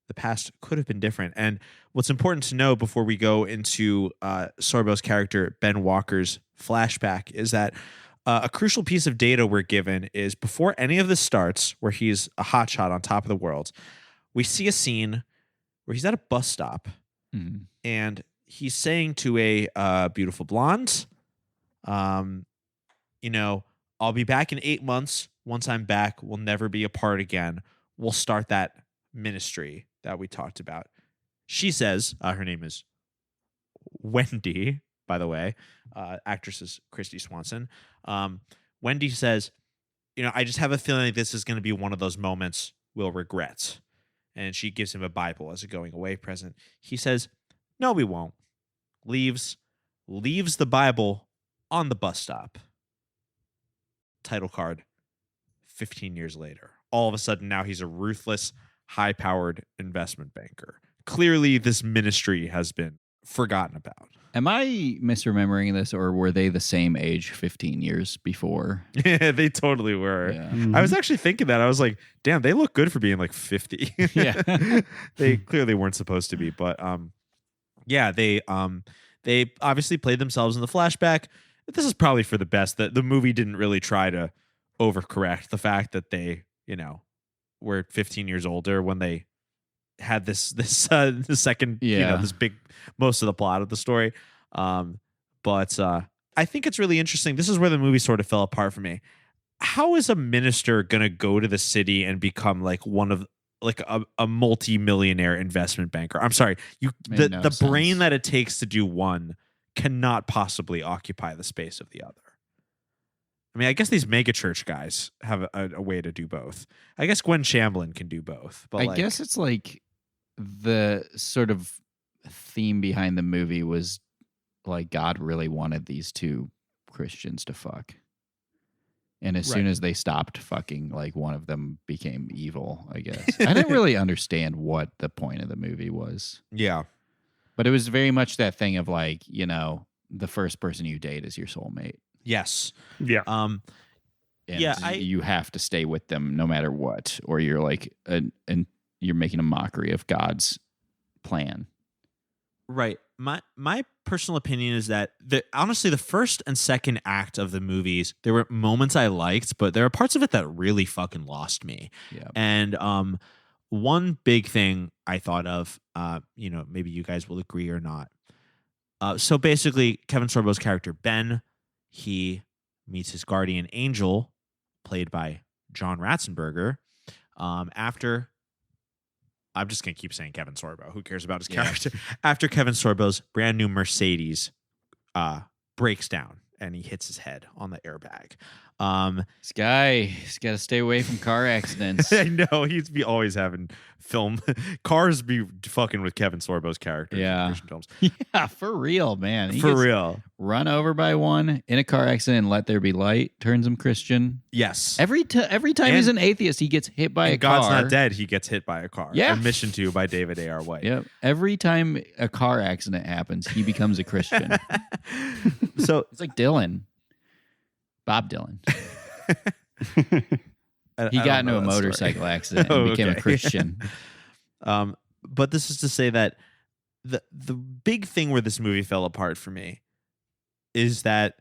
Speaker 4: the past could have been different. And what's important to know before we go into Sorbo's character, Ben Walker's flashback, is that a crucial piece of data we're given is before any of this starts, where he's a hotshot on top of the world, we see a scene where he's at a bus stop and he's saying to a beautiful blonde, I'll be back in 8 months. Once I'm back, we'll never be apart again. We'll start that ministry that we talked about. She says, her name is Wendy, by the way. Actress is Kristy Swanson. Wendy says, I just have a feeling like this is going to be one of those moments we'll regret. And she gives him a Bible as a going away present. He says, no, we won't. Leaves the Bible on the bus stop. Title card, 15 years later. All of a sudden, now he's a ruthless, high-powered investment banker. Clearly, this ministry has been forgotten about.
Speaker 5: Am I misremembering this, or were they the same age 15 years before?
Speaker 4: Yeah, they totally were.
Speaker 5: Yeah.
Speaker 3: Mm-hmm.
Speaker 4: I was actually thinking that. I was like, damn, they look good for being like 50.
Speaker 5: Yeah.
Speaker 4: They clearly weren't supposed to be. But they obviously played themselves in the flashback. This is probably for the best. That the movie didn't really try to overcorrect the fact that they, were 15 years older when they had the second, this big, most of the plot of the story. But I think it's really interesting. This is where the movie sort of fell apart for me. How is a minister going to go to the city and become like one of a multi-millionaire investment banker? I'm sorry. The brain that it takes to do one cannot possibly occupy the space of the other. I mean, I guess these megachurch guys have a way to do both. I guess Gwen Shamblin can do both. But
Speaker 5: I guess it's like the sort of theme behind the movie was like God really wanted these two Christians to fuck. And as soon as they stopped fucking, like one of them became evil, I guess. I didn't really understand what the point of the movie was.
Speaker 4: Yeah.
Speaker 5: But it was very much that thing of like, the first person you date is your soulmate.
Speaker 4: Yes.
Speaker 3: Yeah.
Speaker 5: And you have to stay with them no matter what, or you're like, and you're making a mockery of God's plan.
Speaker 4: Right. My personal opinion is that honestly, the first and second act of the movies, there were moments I liked, but there are parts of it that really fucking lost me.
Speaker 5: Yeah.
Speaker 4: And one big thing I thought of, maybe you guys will agree or not. So basically, Kevin Sorbo's character Ben, he meets his guardian angel, played by John Ratzenberger, after. I'm just going to keep saying Kevin Sorbo. Who cares about his character? After Kevin Sorbo's brand new Mercedes breaks down and he hits his head on the airbag.
Speaker 5: This guy, he's got to stay away from car accidents.
Speaker 4: I know. He's always having film. Cars be fucking with Kevin Sorbo's character in Christian films.
Speaker 5: Yeah, for real, man. He
Speaker 4: For
Speaker 5: gets
Speaker 4: real.
Speaker 5: Run over by one in a car accident and let there be light. Turns him Christian.
Speaker 4: Yes.
Speaker 5: Every time he's an atheist, he gets hit by a car.
Speaker 4: God's Not Dead, he gets hit by a car.
Speaker 5: Yeah.
Speaker 4: Admission to by David A.R. White.
Speaker 5: Yep. Every time a car accident happens, he becomes a Christian.
Speaker 4: So
Speaker 5: it's like Dylan. Bob Dylan. He got into a motorcycle accident and became a Christian.
Speaker 4: But this is to say that the big thing where this movie fell apart for me is that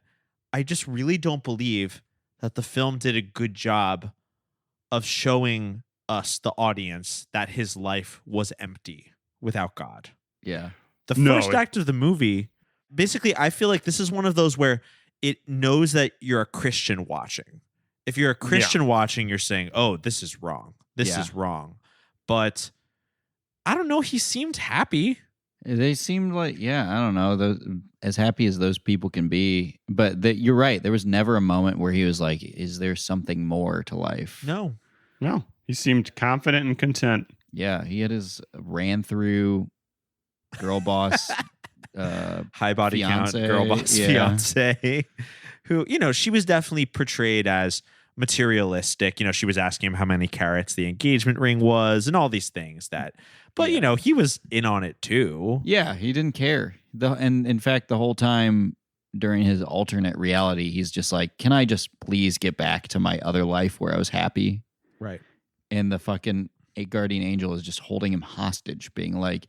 Speaker 4: I just really don't believe that the film did a good job of showing us, the audience, that his life was empty without God.
Speaker 5: Yeah.
Speaker 4: The first act of the movie, basically, I feel like this is one of those where it knows that you're a Christian watching. If you're a Christian watching, you're saying, oh, this is wrong. This is wrong. But I don't know. He seemed happy.
Speaker 5: They seemed like, I don't know, as happy as those people can be. But you're right. There was never a moment where he was like, is there something more to life?
Speaker 4: No.
Speaker 3: He seemed confident and content.
Speaker 5: Yeah, he had his ran through girl boss
Speaker 4: high body count
Speaker 5: fiance,
Speaker 4: girl boss fiance, who, you know, she was definitely portrayed as materialistic. You know, she was asking him how many carats the engagement ring was and all these things that, but you know, he was in on it too.
Speaker 5: Yeah, he didn't care. And in fact, the whole time during his alternate reality, he's just like, can I just please get back to my other life where I was happy?
Speaker 4: Right.
Speaker 5: And the fucking guardian angel is just holding him hostage, being like,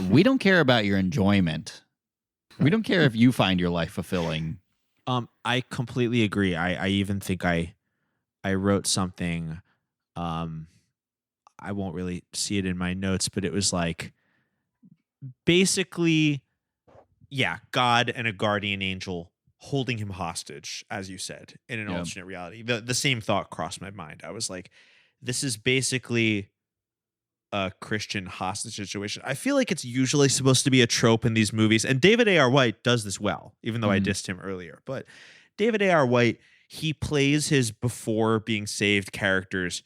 Speaker 5: we don't care about your enjoyment. We don't care if you find your life fulfilling.
Speaker 4: I completely agree. I even think I wrote something. I won't really see it in my notes, but it was like, basically, yeah, God and a guardian angel holding him hostage, as you said, in an alternate reality. The same thought crossed my mind. I was like, this is basically a Christian hostage situation. I feel like it's usually supposed to be a trope in these movies, and David A.R. White does this well, even though I dissed him earlier. But David A.R. White, he plays his before being saved characters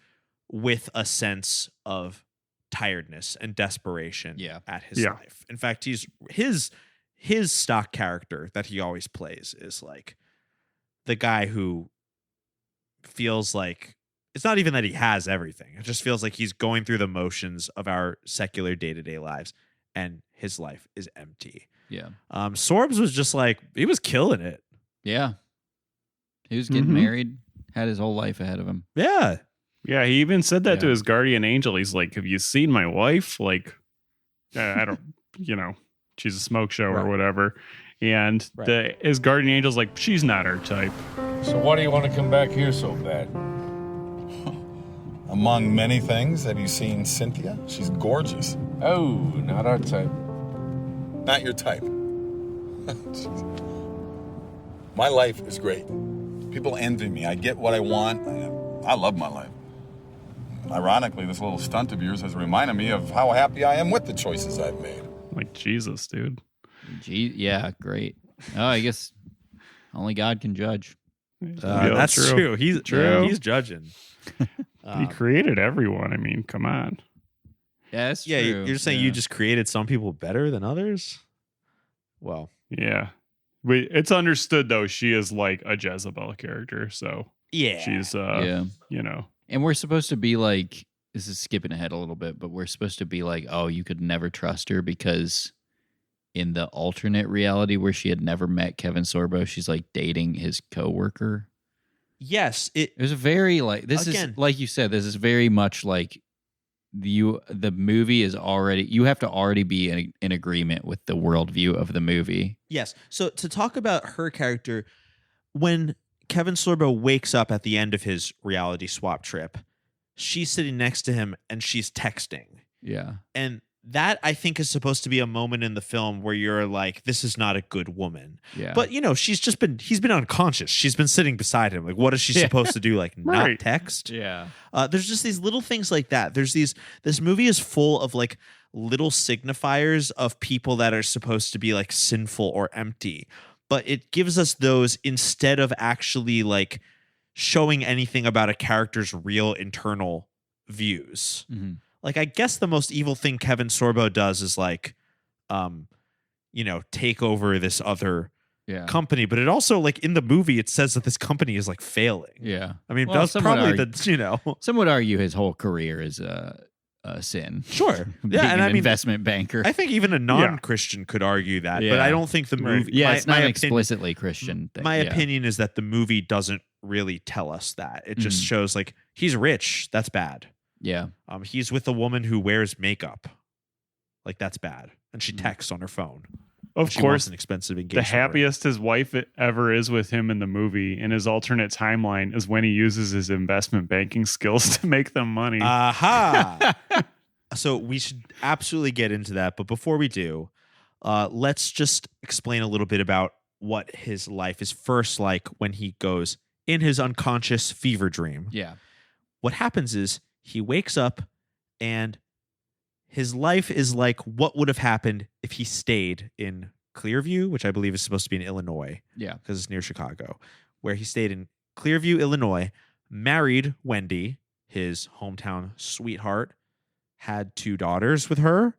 Speaker 4: with a sense of tiredness and desperation at his life. In fact, his stock character that he always plays is like the guy who feels like it's not even that he has everything. It just feels like he's going through the motions of our secular day-to-day lives and his life is empty.
Speaker 5: Yeah.
Speaker 4: Sorbs was just like, he was killing it.
Speaker 5: Yeah. He was getting married, had his whole life ahead of him.
Speaker 4: Yeah.
Speaker 3: Yeah, he even said that to his guardian angel. He's like, have you seen my wife? Like, I don't, you know, she's a smoke show or whatever. And his guardian angel's like, she's not our type.
Speaker 2: So why do you want to come back here so bad?
Speaker 1: Among many things, have you seen Cynthia? She's gorgeous.
Speaker 2: Oh, not our type.
Speaker 1: Not your type. My life is great. People envy me. I get what I want. I love my life. Ironically, this little stunt of yours has reminded me of how happy I am with the choices I've made.
Speaker 3: Like Jesus, dude.
Speaker 5: Yeah, great. Oh, I guess only God can judge.
Speaker 4: That's true. He's judging.
Speaker 3: He created everyone. I mean, come on.
Speaker 5: Yeah, that's true.
Speaker 4: You're just saying you just created some people better than others? Well.
Speaker 3: Yeah. It's understood, though, she is like a Jezebel character. So she's, you know.
Speaker 5: And we're supposed to be like, this is skipping ahead a little bit, but we're supposed to be like, oh, you could never trust her because in the alternate reality where she had never met Kevin Sorbo, she's like dating his coworker.
Speaker 4: Yes.
Speaker 5: It was very like, this is, like you said, this is very much like the movie is already, you have to already be in agreement with the worldview of the movie.
Speaker 4: Yes. So to talk about her character, when Kevin Sorbo wakes up at the end of his reality swap trip, she's sitting next to him and she's texting.
Speaker 5: Yeah.
Speaker 4: And that, I think, is supposed to be a moment in the film where you're like, this is not a good woman.
Speaker 5: Yeah.
Speaker 4: But, you know, he's been unconscious. She's been sitting beside him. Like, what is she supposed to do? Like, not text?
Speaker 5: Yeah.
Speaker 4: There's just these little things like that. This movie is full of like little signifiers of people that are supposed to be like sinful or empty. But it gives us those instead of actually like showing anything about a character's real internal views. Mm-hmm. Like, I guess the most evil thing Kevin Sorbo does is like, you know, take over this other company. But it also, like, in the movie, it says that this company is like failing.
Speaker 5: Yeah.
Speaker 4: I mean, that's probably you know.
Speaker 5: Some would argue his whole career is a sin.
Speaker 4: Sure.
Speaker 5: Being an investment banker.
Speaker 4: I think even a non-Christian could argue that. But I don't think the movie.
Speaker 5: Yeah, it's not an explicitly Christian thing.
Speaker 4: My opinion is that the movie doesn't really tell us that. It just shows like he's rich. That's bad.
Speaker 5: Yeah.
Speaker 4: He's with a woman who wears makeup. Like, that's bad. And she texts on her phone.
Speaker 3: Of course,
Speaker 4: an expensive engagement
Speaker 3: the happiest his wife ever is with him in the movie in his alternate timeline is when he uses his investment banking skills to make them money.
Speaker 4: Aha. So we should absolutely get into that. But before we do, let's just explain a little bit about what his life is first like when he goes in his unconscious fever dream.
Speaker 5: Yeah.
Speaker 4: What happens is he wakes up and his life is like what would have happened if he stayed in Clearview, which I believe is supposed to be in Illinois.
Speaker 5: Yeah.
Speaker 4: Because it's near Chicago, where he stayed in Clearview, Illinois, married Wendy, his hometown sweetheart, had 2 daughters with her,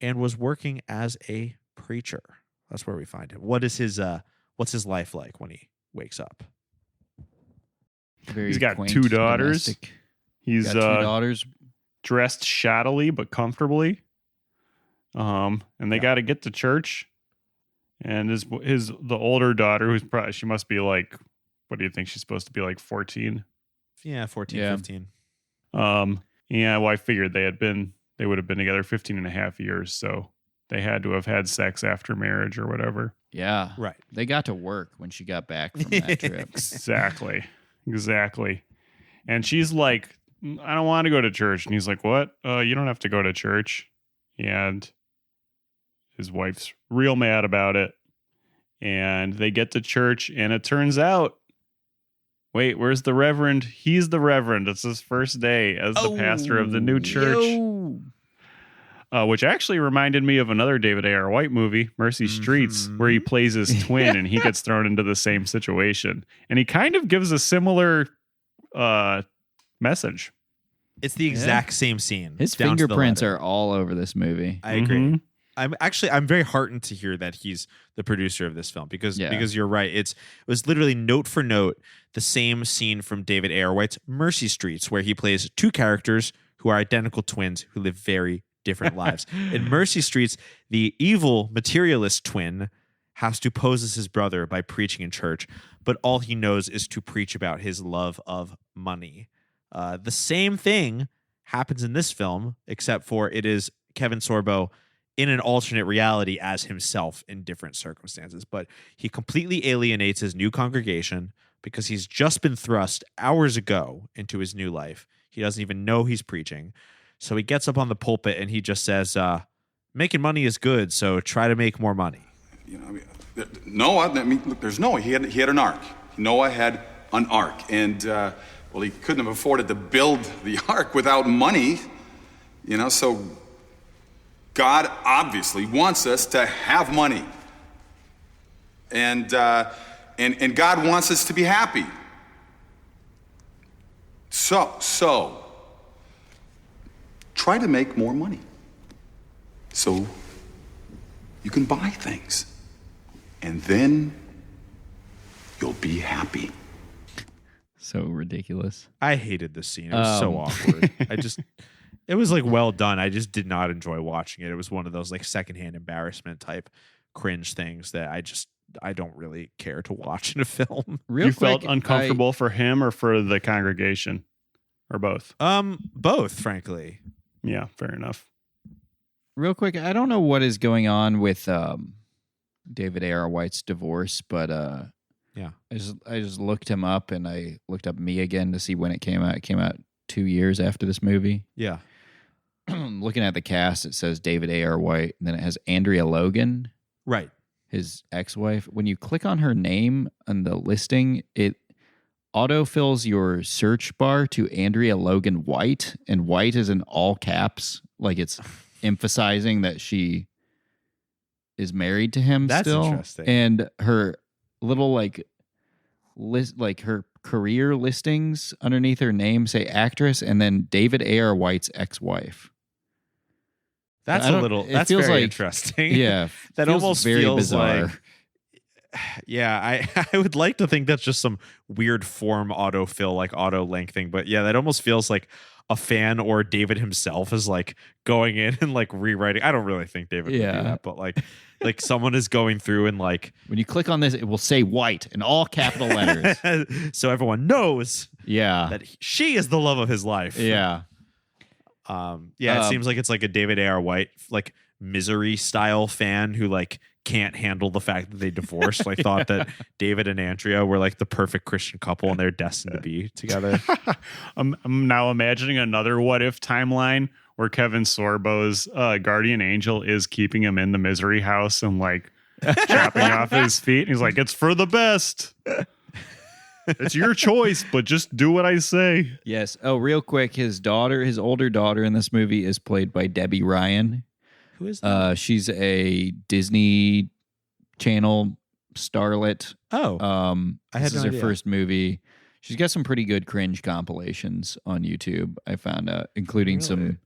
Speaker 4: and was working as a preacher. That's where we find him. What's his life like when he wakes up?
Speaker 3: He's got 2 daughters.
Speaker 5: Domestic.
Speaker 3: He's
Speaker 5: Got 2 daughters.
Speaker 3: dressed shoddily but comfortably. And they got to get to church. And the older daughter, who's probably, she must be like, what do you think she's supposed to be, like 14?
Speaker 4: Yeah, 14,
Speaker 5: Yeah.
Speaker 4: 15.
Speaker 3: Yeah, well, I figured they would have been together 15 and a half years, so they had to have had sex after marriage or whatever.
Speaker 5: Yeah.
Speaker 4: Right.
Speaker 5: They got to work when she got back from that trip.
Speaker 3: Exactly. And she's like, I don't want to go to church. And he's like, what? You don't have to go to church. And his wife's real mad about it. And they get to church, and it turns out, wait, where's the reverend? He's the reverend. It's his first day as the pastor of the new church. Which actually reminded me of another David A.R. White movie, Mercy Streets, where he plays his twin and he gets thrown into the same situation. And he kind of gives a similar message.
Speaker 4: It's the exact same scene.
Speaker 5: His
Speaker 4: down to the
Speaker 5: fingerprints
Speaker 4: letter.
Speaker 5: are all over this movie.
Speaker 4: I agree.
Speaker 3: Mhm.
Speaker 4: I'm very heartened to hear that he's the producer of this film because you're right. It was literally note for note the same scene from David A.R. White's Mercy Streets, where he plays 2 characters who are identical twins who live very different lives. In Mercy Streets, the evil materialist twin has to pose as his brother by preaching in church, but all he knows is to preach about his love of money. The same thing happens in this film, except for it is Kevin Sorbo in an alternate reality as himself in different circumstances. But he completely alienates his new congregation because he's just been thrust hours ago into his new life. He doesn't even know he's preaching. So he gets up on the pulpit and he just says, making money is good, so try to make more money.
Speaker 1: You know, Noah, look, there's Noah. He had an ark. Noah had an ark. And, well, he couldn't have afforded to build the ark without money. You know, so God obviously wants us to have money. And God wants us to be happy. So, try to make more money so you can buy things. And then you'll be happy.
Speaker 5: So ridiculous.
Speaker 4: I hated this scene. It was so awkward. It was like well done. I just did not enjoy watching it. It was one of those like secondhand embarrassment type cringe things that I don't really care to watch in a film.
Speaker 3: You felt uncomfortable for him or for the congregation? Or both?
Speaker 4: Both, frankly.
Speaker 3: Yeah, fair enough.
Speaker 5: Real quick, I don't know what is going on with David A.R. White's divorce, but
Speaker 4: yeah,
Speaker 5: I just looked him up and I looked up Me Again to see when it came out. It came out 2 years after this movie.
Speaker 4: Yeah.
Speaker 5: Looking at the cast, it says David A.R. White, and then it has Andrea Logan,
Speaker 4: right,
Speaker 5: his ex-wife. When you click on her name on the listing, it autofills your search bar to Andrea Logan White, and White is in all caps, like it's emphasizing that she is married to him.
Speaker 4: That's
Speaker 5: still.
Speaker 4: Interesting.
Speaker 5: And her little her career listings underneath her name say actress, and then David A.R. White's ex-wife.
Speaker 4: That's That's
Speaker 5: feels
Speaker 4: very
Speaker 5: like,
Speaker 4: interesting.
Speaker 5: Yeah,
Speaker 4: that
Speaker 5: feels
Speaker 4: almost
Speaker 5: very
Speaker 4: feels
Speaker 5: bizarre.
Speaker 4: like. Yeah, I would like to think that's just some weird form autofill, like auto lengthening, but yeah, that almost feels like a fan or David himself is like going in and like rewriting. I don't really think David would do that, but like someone is going through and like
Speaker 5: when you click on this, it will say White in all capital letters,
Speaker 4: so everyone knows.
Speaker 5: Yeah,
Speaker 4: that she is the love of his life.
Speaker 5: Yeah.
Speaker 4: It seems like it's like a David A.R. White like Misery style fan who like can't handle the fact that they divorced. Like thought that David and Andrea were like the perfect Christian couple and they're destined to be together.
Speaker 3: I'm now imagining another what if timeline where Kevin Sorbo's guardian angel is keeping him in the misery house and like chopping off his feet. And he's like, it's for the best. It's your choice, but just do what I say.
Speaker 5: Yes. Oh, real quick, his older daughter in this movie is played by Debbie Ryan.
Speaker 4: Who is that?
Speaker 5: She's a Disney Channel starlet.
Speaker 4: This
Speaker 5: is her first movie. She's got some pretty good cringe compilations on YouTube, I found out, including some.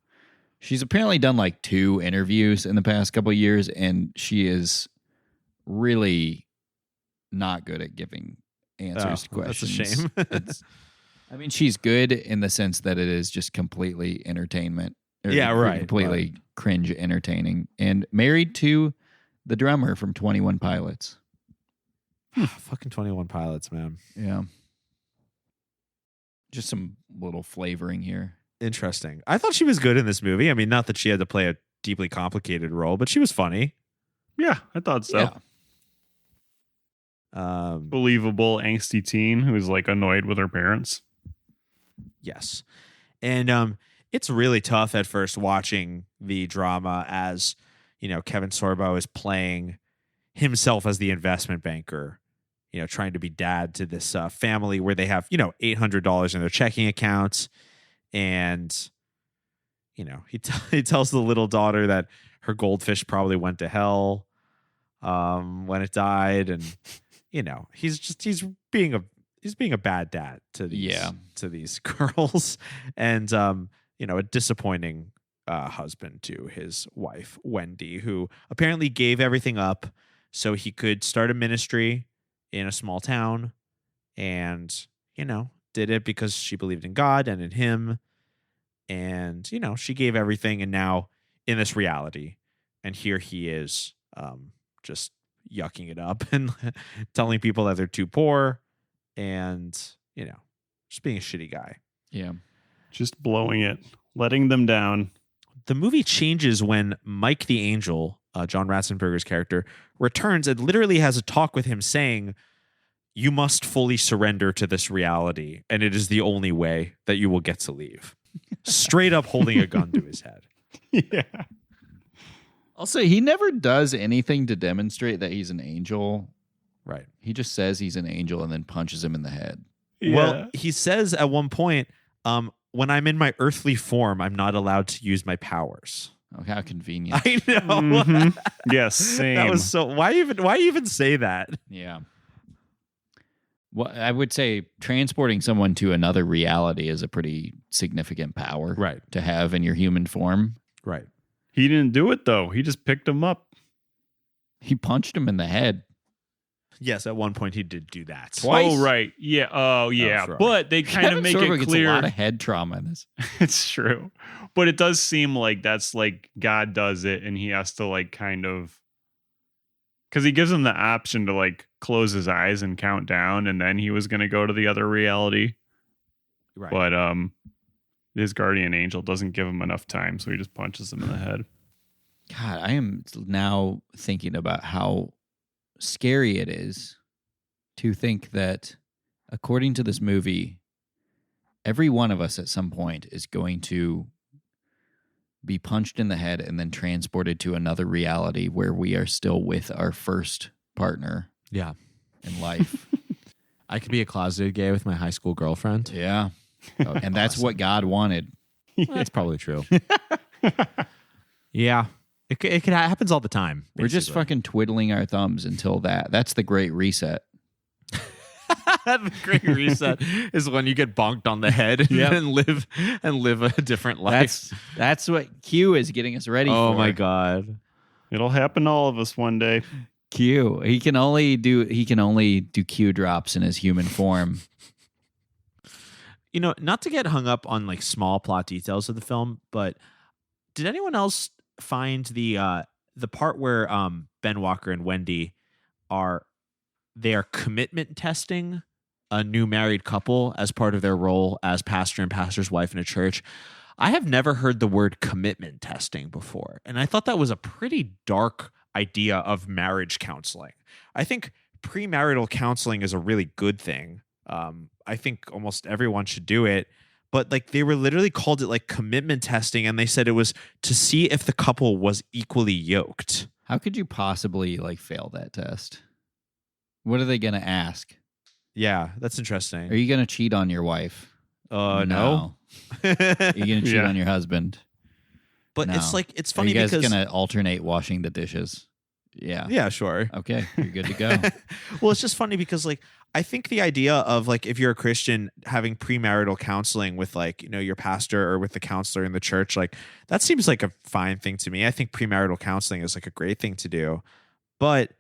Speaker 5: She's apparently done like 2 interviews in the past couple of years, and she is really not good at giving answers to questions.
Speaker 4: That's a shame.
Speaker 5: I mean, she's good in the sense that it is just completely entertainment.
Speaker 4: Yeah, right.
Speaker 5: Completely cringe entertaining. And married to the drummer from 21 Pilots.
Speaker 4: Fucking 21 Pilots, man.
Speaker 5: Yeah. Just some little flavoring here.
Speaker 4: Interesting. I thought she was good in this movie. I mean, not that she had to play a deeply complicated role, but she was funny.
Speaker 3: Yeah, I thought so.
Speaker 5: Yeah.
Speaker 3: Believable, angsty teen who's like annoyed with her parents.
Speaker 4: Yes. And it's really tough at first watching the drama as, you know, Kevin Sorbo is playing himself as the investment banker, you know, trying to be dad to this family where they have, you know, $800 in their checking accounts. And, you know, he tells the little daughter that her goldfish probably went to hell when it died. And, you know, he's being a bad dad to these girls. And, you know, a disappointing husband to his wife, Wendy, who apparently gave everything up so he could start a ministry in a small town, and, you know, did it because she believed in God and in him. And, you know, she gave everything, and now in this reality, and here he is just yucking it up and telling people that they're too poor and, you know, just being a shitty guy.
Speaker 5: Yeah.
Speaker 3: Just blowing it, letting them down.
Speaker 4: The movie changes when Mike the Angel, John Ratzenberger's character, returns and literally has a talk with him saying, you must fully surrender to this reality, and it is the only way that you will get to leave. Straight up holding a gun to his head.
Speaker 3: Yeah.
Speaker 5: Also, he never does anything to demonstrate that he's an angel.
Speaker 4: Right.
Speaker 5: He just says he's an angel and then punches him in the head.
Speaker 3: Yeah.
Speaker 4: Well, he says at one point, when I'm in my earthly form, I'm not allowed to use my powers.
Speaker 5: Oh, how convenient.
Speaker 4: I know.
Speaker 3: Mhm. Yes, same.
Speaker 4: That was so. Why even say that?
Speaker 5: Yeah. Well, I would say transporting someone to another reality is a pretty significant power,
Speaker 4: Right.
Speaker 5: to have in your human form.
Speaker 4: Right.
Speaker 3: He didn't do it though. He just picked him up.
Speaker 5: He punched him in the head.
Speaker 4: Yes, at one point he did do that.
Speaker 5: Twice?
Speaker 3: Oh right. Yeah. Oh yeah.
Speaker 4: right.
Speaker 3: But they kind
Speaker 5: Kevin
Speaker 3: of make
Speaker 5: Sorbo
Speaker 3: it
Speaker 5: gets
Speaker 3: clear.
Speaker 5: a lot of head trauma in this.
Speaker 3: It's true. But it does seem like that's like God does it, and he has to like kind of, because he gives him the option to like close his eyes and count down, and then he was going to go to the other reality.
Speaker 4: Right.
Speaker 3: But his guardian angel doesn't give him enough time, so he just punches him in the head.
Speaker 5: God, I am now thinking about how scary it is to think that, according to this movie, every one of us at some point is going to be punched in the head and then transported to another reality where we are still with our first partner
Speaker 4: Yeah.
Speaker 5: in life.
Speaker 4: I could be a closeted gay with my high school girlfriend.
Speaker 5: Yeah. And that's what God wanted.
Speaker 4: That's probably true. Yeah. It happens all the time.
Speaker 5: We're just
Speaker 4: basically.
Speaker 5: fucking twiddling our thumbs until that's the great reset.
Speaker 4: The great reset is when you get bonked on the head and live a different life.
Speaker 5: That's what Q is getting us ready for.
Speaker 4: Oh my God.
Speaker 3: It'll happen to all of us one day.
Speaker 5: Q. He can only do Q drops in his human form.
Speaker 4: You know, not to get hung up on like small plot details of the film, but did anyone else find the part where Ben Walker and Wendy are commitment testing a new married couple as part of their role as pastor and pastor's wife in a church? I have never heard the word commitment testing before, and I thought that was a pretty dark idea of marriage counseling. I think premarital counseling is a really good thing. I think almost everyone should do it, but like they were literally called it like commitment testing, and they said it was to see if the couple was equally yoked.
Speaker 5: How could you possibly like fail that test? What are they going to ask?
Speaker 4: Yeah, that's interesting.
Speaker 5: Are you going to cheat on your wife?
Speaker 4: No.
Speaker 5: Are you going to cheat on your husband?
Speaker 4: But
Speaker 5: No.
Speaker 4: it's funny
Speaker 5: Are you guys
Speaker 4: because
Speaker 5: going to alternate washing the dishes? Yeah.
Speaker 4: yeah, sure.
Speaker 5: Okay, you're good to go.
Speaker 4: Well, it's just funny because like I think the idea of like if you're a Christian having premarital counseling with like, you know, your pastor or with the counselor in the church, like that seems like a fine thing to me. I think premarital counseling is like a great thing to do. But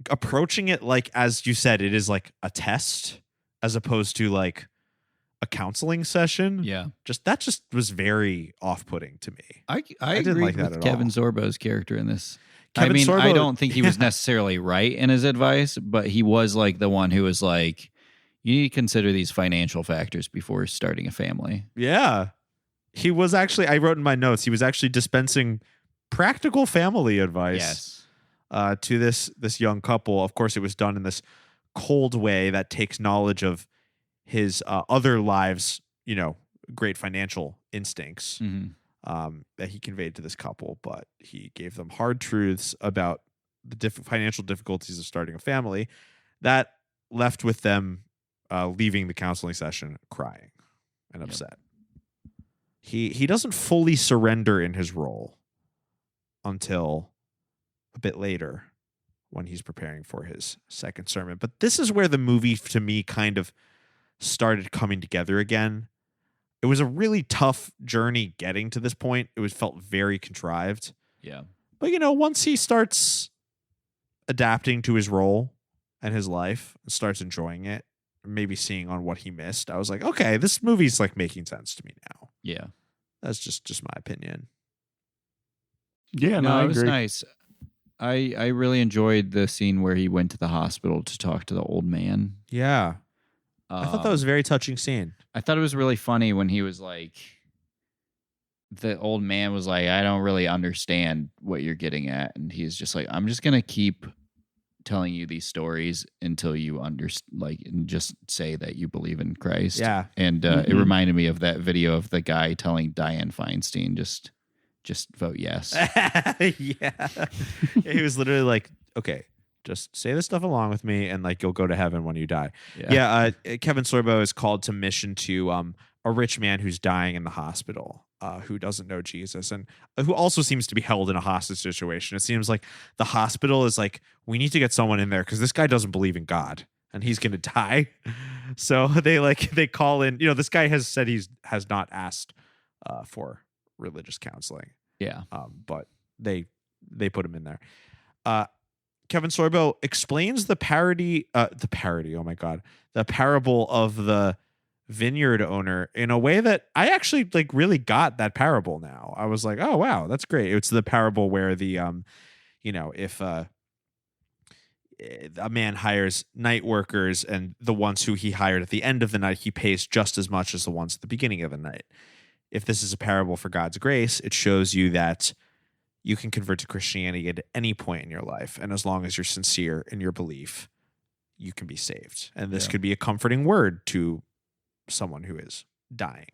Speaker 4: approaching it like, as you said, it is like a test as opposed to like a counseling session.
Speaker 5: Yeah.
Speaker 4: That just was very off-putting to me.
Speaker 5: I
Speaker 4: didn't
Speaker 5: agree
Speaker 4: like that
Speaker 5: with
Speaker 4: at
Speaker 5: Kevin
Speaker 4: all.
Speaker 5: Sorbo's character in this.
Speaker 4: Kevin
Speaker 5: I
Speaker 4: Sorbo-
Speaker 5: don't think he was necessarily right in his advice, but he was like the one who was like, you need to consider these financial factors before starting a family.
Speaker 4: Yeah. He was actually, I wrote in my notes, he was actually dispensing practical family advice to this young couple. Of course, it was done in this cold way that takes knowledge of his other lives, great financial instincts that he conveyed to this couple, but he gave them hard truths about the financial difficulties of starting a family that left with them leaving the counseling session crying and upset. He doesn't fully surrender in his role until a bit later when he's preparing for his second sermon. But this is where the movie, to me, kind of started coming together again. It was a really tough journey getting to this point. It felt very contrived.
Speaker 5: Yeah.
Speaker 4: But, once he starts adapting to his role and his life and starts enjoying it, maybe seeing on what he missed, I was like, okay, this movie's like making sense to me now.
Speaker 5: Yeah.
Speaker 4: That's just my opinion.
Speaker 3: Yeah,
Speaker 5: No,
Speaker 3: I
Speaker 5: it was
Speaker 3: agree.
Speaker 5: nice. I really enjoyed the scene where he went to the hospital to talk to the old man.
Speaker 4: Yeah. I thought that was a very touching scene.
Speaker 5: I thought it was really funny when he was like, the old man was like, I don't really understand what you're getting at. And he's just like, I'm just going to keep telling you these stories until you and just say that you believe in Christ.
Speaker 4: Yeah.
Speaker 5: And it reminded me of that video of the guy telling Dianne Feinstein, just vote yes.
Speaker 4: Yeah. He was literally like, okay, just say this stuff along with me and like you'll go to heaven when you die. Yeah. Kevin Sorbo is called to mission to a rich man who's dying in the hospital, who doesn't know Jesus and who also seems to be held in a hostage situation. It seems like the hospital is like, we need to get someone in there because this guy doesn't believe in God and he's going to die. So they call in, this guy has said has not asked for religious counseling.
Speaker 5: Yeah.
Speaker 4: But they put him in there. Kevin Sorbo explains the parable of the vineyard owner in a way that I actually like really got that parable now. I was like, oh wow, that's great. It's the parable where the if a man hires night workers and the ones who he hired at the end of the night, he pays just as much as the ones at the beginning of the night. If this is a parable for God's grace, it shows you that you can convert to Christianity at any point in your life. And as long as you're sincere in your belief, you can be saved. And this could be a comforting word to someone who is dying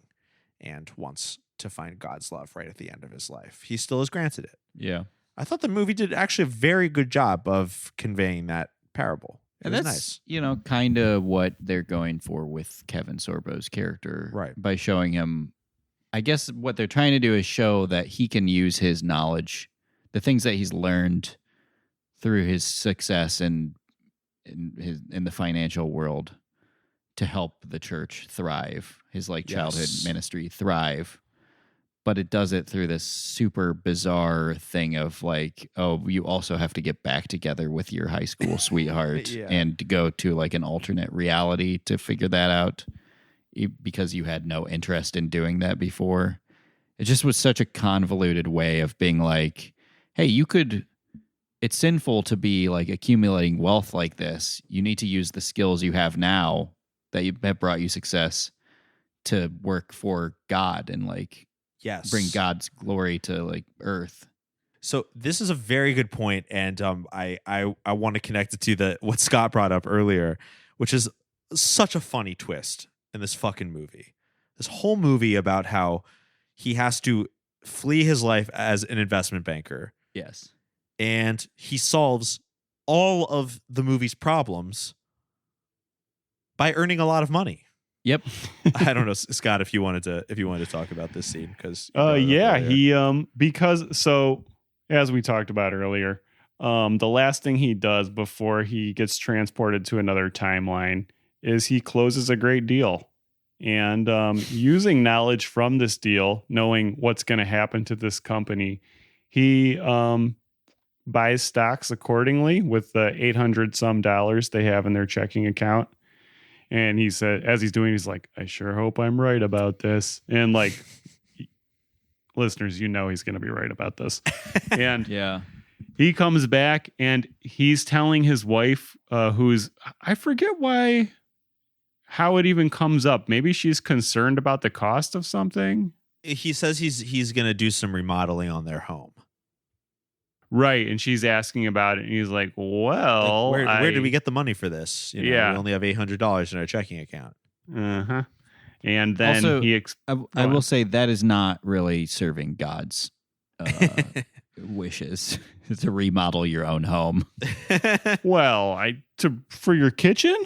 Speaker 4: and wants to find God's love right at the end of his life. He still has granted it.
Speaker 5: Yeah.
Speaker 4: I thought the movie did actually a very good job of conveying that parable. It was
Speaker 5: that's
Speaker 4: nice.
Speaker 5: Kind of what they're going for with Kevin Sorbo's character.
Speaker 4: Right.
Speaker 5: By showing him, I guess what they're trying to do is show that he can use his knowledge, the things that he's learned through his success in the financial world, to help the church thrive, his childhood ministry thrive. But it does it through this super bizarre thing of you also have to get back together with your high school sweetheart and go to an alternate reality to figure that out, because you had no interest in doing that before. It just was such a convoluted way of being like, hey, it's sinful to be accumulating wealth like this. You need to use the skills you have now that have brought you success to work for God and bring God's glory to earth.
Speaker 4: So this is a very good point, and I want to connect it to what Scott brought up earlier, which is such a funny twist in this fucking movie. This whole movie about how he has to flee his life as an investment banker.
Speaker 5: Yes.
Speaker 4: And he solves all of the movie's problems by earning a lot of money.
Speaker 5: Yep.
Speaker 4: I don't know, Scott, if you wanted to talk about this scene, because
Speaker 3: so as we talked about earlier, the last thing he does before he gets transported to another timeline is he closes a great deal, and using knowledge from this deal, knowing what's going to happen to this company, he buys stocks accordingly with the $800 some they have in their checking account. And he said, as he's doing, he's like, I sure hope I'm right about this. And like, listeners, you know he's going to be right about this. And
Speaker 5: Yeah.
Speaker 3: he comes back and he's telling his wife, who's, I forget how it even comes up. Maybe she's concerned about the cost of something.
Speaker 4: He says he's going to do some remodeling on their home.
Speaker 3: Right. And she's asking about it. And he's like, well,
Speaker 4: Like, where did we get the money for this? You know,
Speaker 3: Yeah.
Speaker 4: we only have $800 in our checking account.
Speaker 3: Uh-huh. And then
Speaker 5: Also,
Speaker 3: he...
Speaker 5: I will say that is not really serving God's wishes to remodel your own home.
Speaker 3: Well, for your kitchen?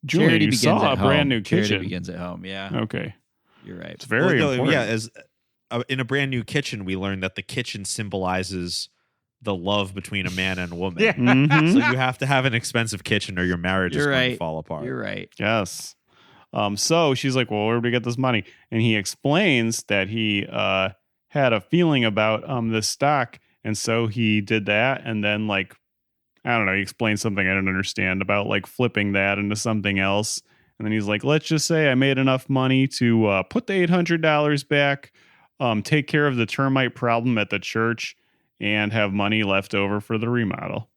Speaker 3: Julian,
Speaker 5: Charity
Speaker 3: you
Speaker 5: begins
Speaker 3: saw
Speaker 5: at
Speaker 3: a brand
Speaker 5: home.
Speaker 3: new kitchen.
Speaker 5: Charity begins at home. Yeah.
Speaker 3: Okay.
Speaker 5: You're right.
Speaker 3: It's very important.
Speaker 4: Yeah, as in a brand new kitchen, we learned that the kitchen symbolizes the love between a man and a woman.
Speaker 3: Yeah. Mhm.
Speaker 4: So you have to have an expensive kitchen or your marriage is going to fall apart.
Speaker 5: You're right.
Speaker 3: Yes. So she's like, well, where did we get this money? And he explains that he had a feeling about this stock. And so he did that. And then, like, I don't know, he explained something I didn't understand about like flipping that into something else. And then he's like, let's just say I made enough money to put the $800 back, take care of the termite problem at the church, and have money left over for the remodel.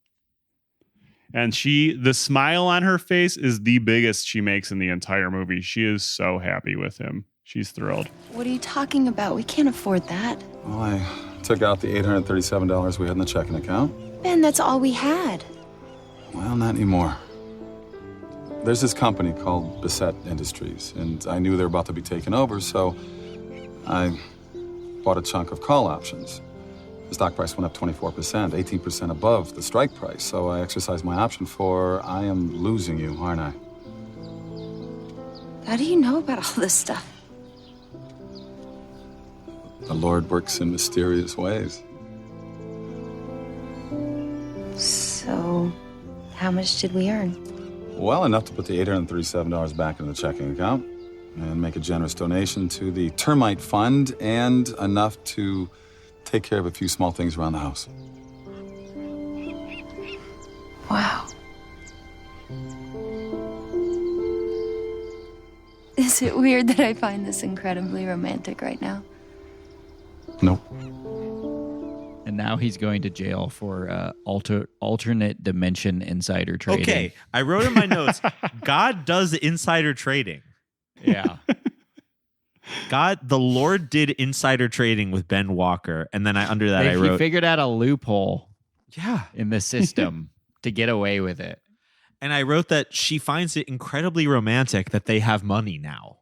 Speaker 3: And the smile on her face is the biggest she makes in the entire movie. She is so happy with him. She's thrilled.
Speaker 8: What are you talking about? We can't afford that.
Speaker 1: Well, I took out the $837 we had in the checking account.
Speaker 8: Ben, that's all we had.
Speaker 1: Well, not anymore. There's this company called Beset Industries, and I knew they were about to be taken over, so I bought a chunk of call options. The stock price went up 24%, 18% above the strike price, so I exercised my option for I am losing you, aren't I?
Speaker 8: How do you know about all this stuff?
Speaker 1: The Lord works in mysterious ways.
Speaker 8: So, how much did we earn?
Speaker 1: Well, enough to put the $837 back in the checking account and make a generous donation to the termite fund, and enough to take care of a few small things around the house.
Speaker 8: Wow. Is it weird that I find this incredibly romantic right now?
Speaker 1: Nope.
Speaker 5: And now he's going to jail for alternate dimension insider trading.
Speaker 4: Okay, I wrote in my notes, God does insider trading.
Speaker 5: Yeah.
Speaker 4: The Lord did insider trading with Ben Walker, and then under that I wrote,
Speaker 5: he figured out a loophole
Speaker 4: yeah,
Speaker 5: in the system to get away with it.
Speaker 4: and I wrote that she finds it incredibly romantic that they have money now.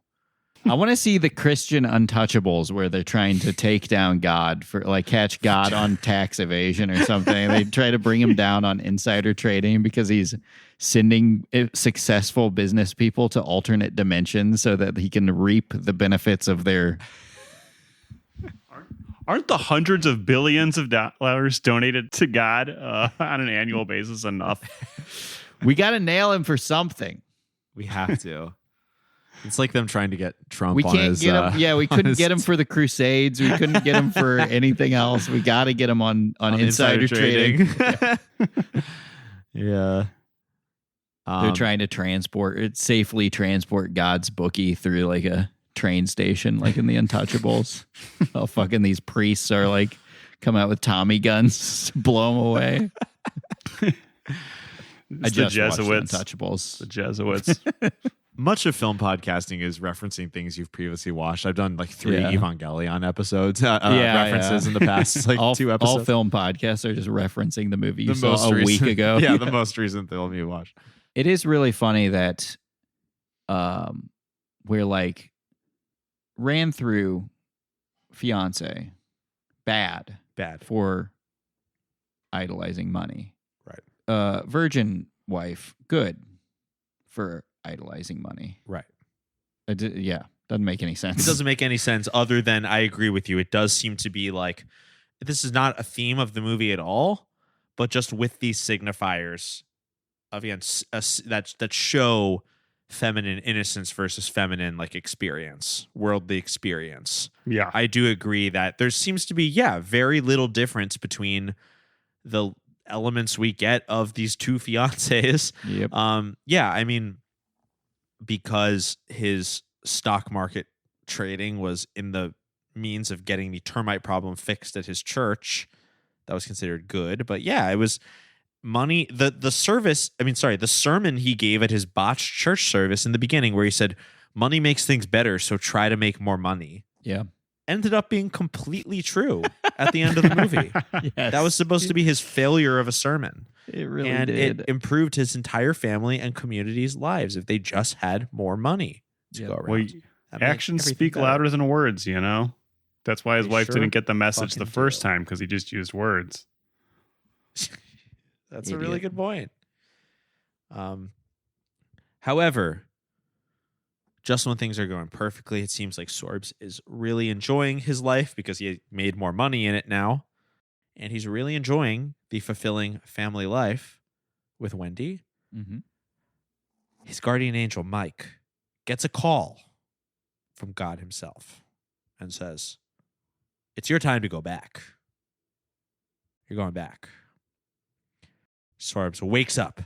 Speaker 5: I want to see the Christian Untouchables where they're trying to take down God for like catch God on tax evasion or something. They try to bring him down on insider trading because he's sending successful business people to alternate dimensions so that he can reap the benefits of their.
Speaker 3: Aren't the hundreds of billions of dollars donated to God on an annual basis enough?
Speaker 5: We got to nail him for something.
Speaker 4: We have to. It's like them trying to get Trump
Speaker 5: We
Speaker 4: on
Speaker 5: can't
Speaker 4: his...
Speaker 5: get him. Yeah, we couldn't
Speaker 4: his-
Speaker 5: get him for the Crusades. We couldn't get him for anything else. We got to get him on insider trading.
Speaker 4: Yeah.
Speaker 5: They're trying to safely transport God's bookie through like a train station, like in the Untouchables. Oh, fucking these priests are like come out with Tommy guns, to blow them away. I just watched the Untouchables.
Speaker 3: The Jesuits.
Speaker 4: Much of film podcasting is referencing things you've previously watched. I've done like 3
Speaker 5: Yeah.
Speaker 4: Evangelion episodes, references in the past like 2 episodes.
Speaker 5: All film podcasts are just referencing the movie you
Speaker 4: The most
Speaker 5: saw a week
Speaker 4: recent-
Speaker 5: ago.
Speaker 4: Yeah, the most recent film you watched.
Speaker 5: It is really funny that we're like ran through fiance bad for idolizing money.
Speaker 4: Right.
Speaker 5: Virgin wife good for idolizing money.
Speaker 4: Right.
Speaker 5: Yeah, doesn't make any sense.
Speaker 4: It doesn't make any sense other than I agree with you. It does seem to be like this is not a theme of the movie at all, but just with these signifiers of that show feminine innocence versus feminine like experience, worldly experience.
Speaker 3: Yeah.
Speaker 4: I do agree that there seems to be very little difference between the elements we get of these two fiancés.
Speaker 5: Yep.
Speaker 4: Yeah, I mean, because his stock market trading was in the means of getting the termite problem fixed at his church, that was considered good. But yeah, it was money. The sermon he gave at his botched church service in the beginning, where he said, "Money makes things better, so try to make more money,"
Speaker 5: Yeah.
Speaker 4: ended up being completely true at the end of the movie.
Speaker 5: Yes.
Speaker 4: That was supposed to be his failure of a sermon.
Speaker 5: It really
Speaker 4: And
Speaker 5: did.
Speaker 4: it improved his entire family and community's lives if they just had more money to go around.
Speaker 3: Well,
Speaker 4: That made
Speaker 3: actions
Speaker 4: everything
Speaker 3: speak
Speaker 4: better.
Speaker 3: louder than words, you know? That's why his
Speaker 4: They
Speaker 3: wife
Speaker 4: sure
Speaker 3: didn't get the message the
Speaker 4: fucking
Speaker 3: first
Speaker 4: do.
Speaker 3: time, because he just used words.
Speaker 4: That's a really
Speaker 5: Idiot.
Speaker 4: good point. However, just when things are going perfectly, it seems like Sorbs is really enjoying his life because he made more money in it now. And he's really enjoying the fulfilling family life with Wendy.
Speaker 5: Mm-hmm.
Speaker 4: His guardian angel, Mike, gets a call from God himself and says, "It's your time to go back. You're going back." Sorbs wakes up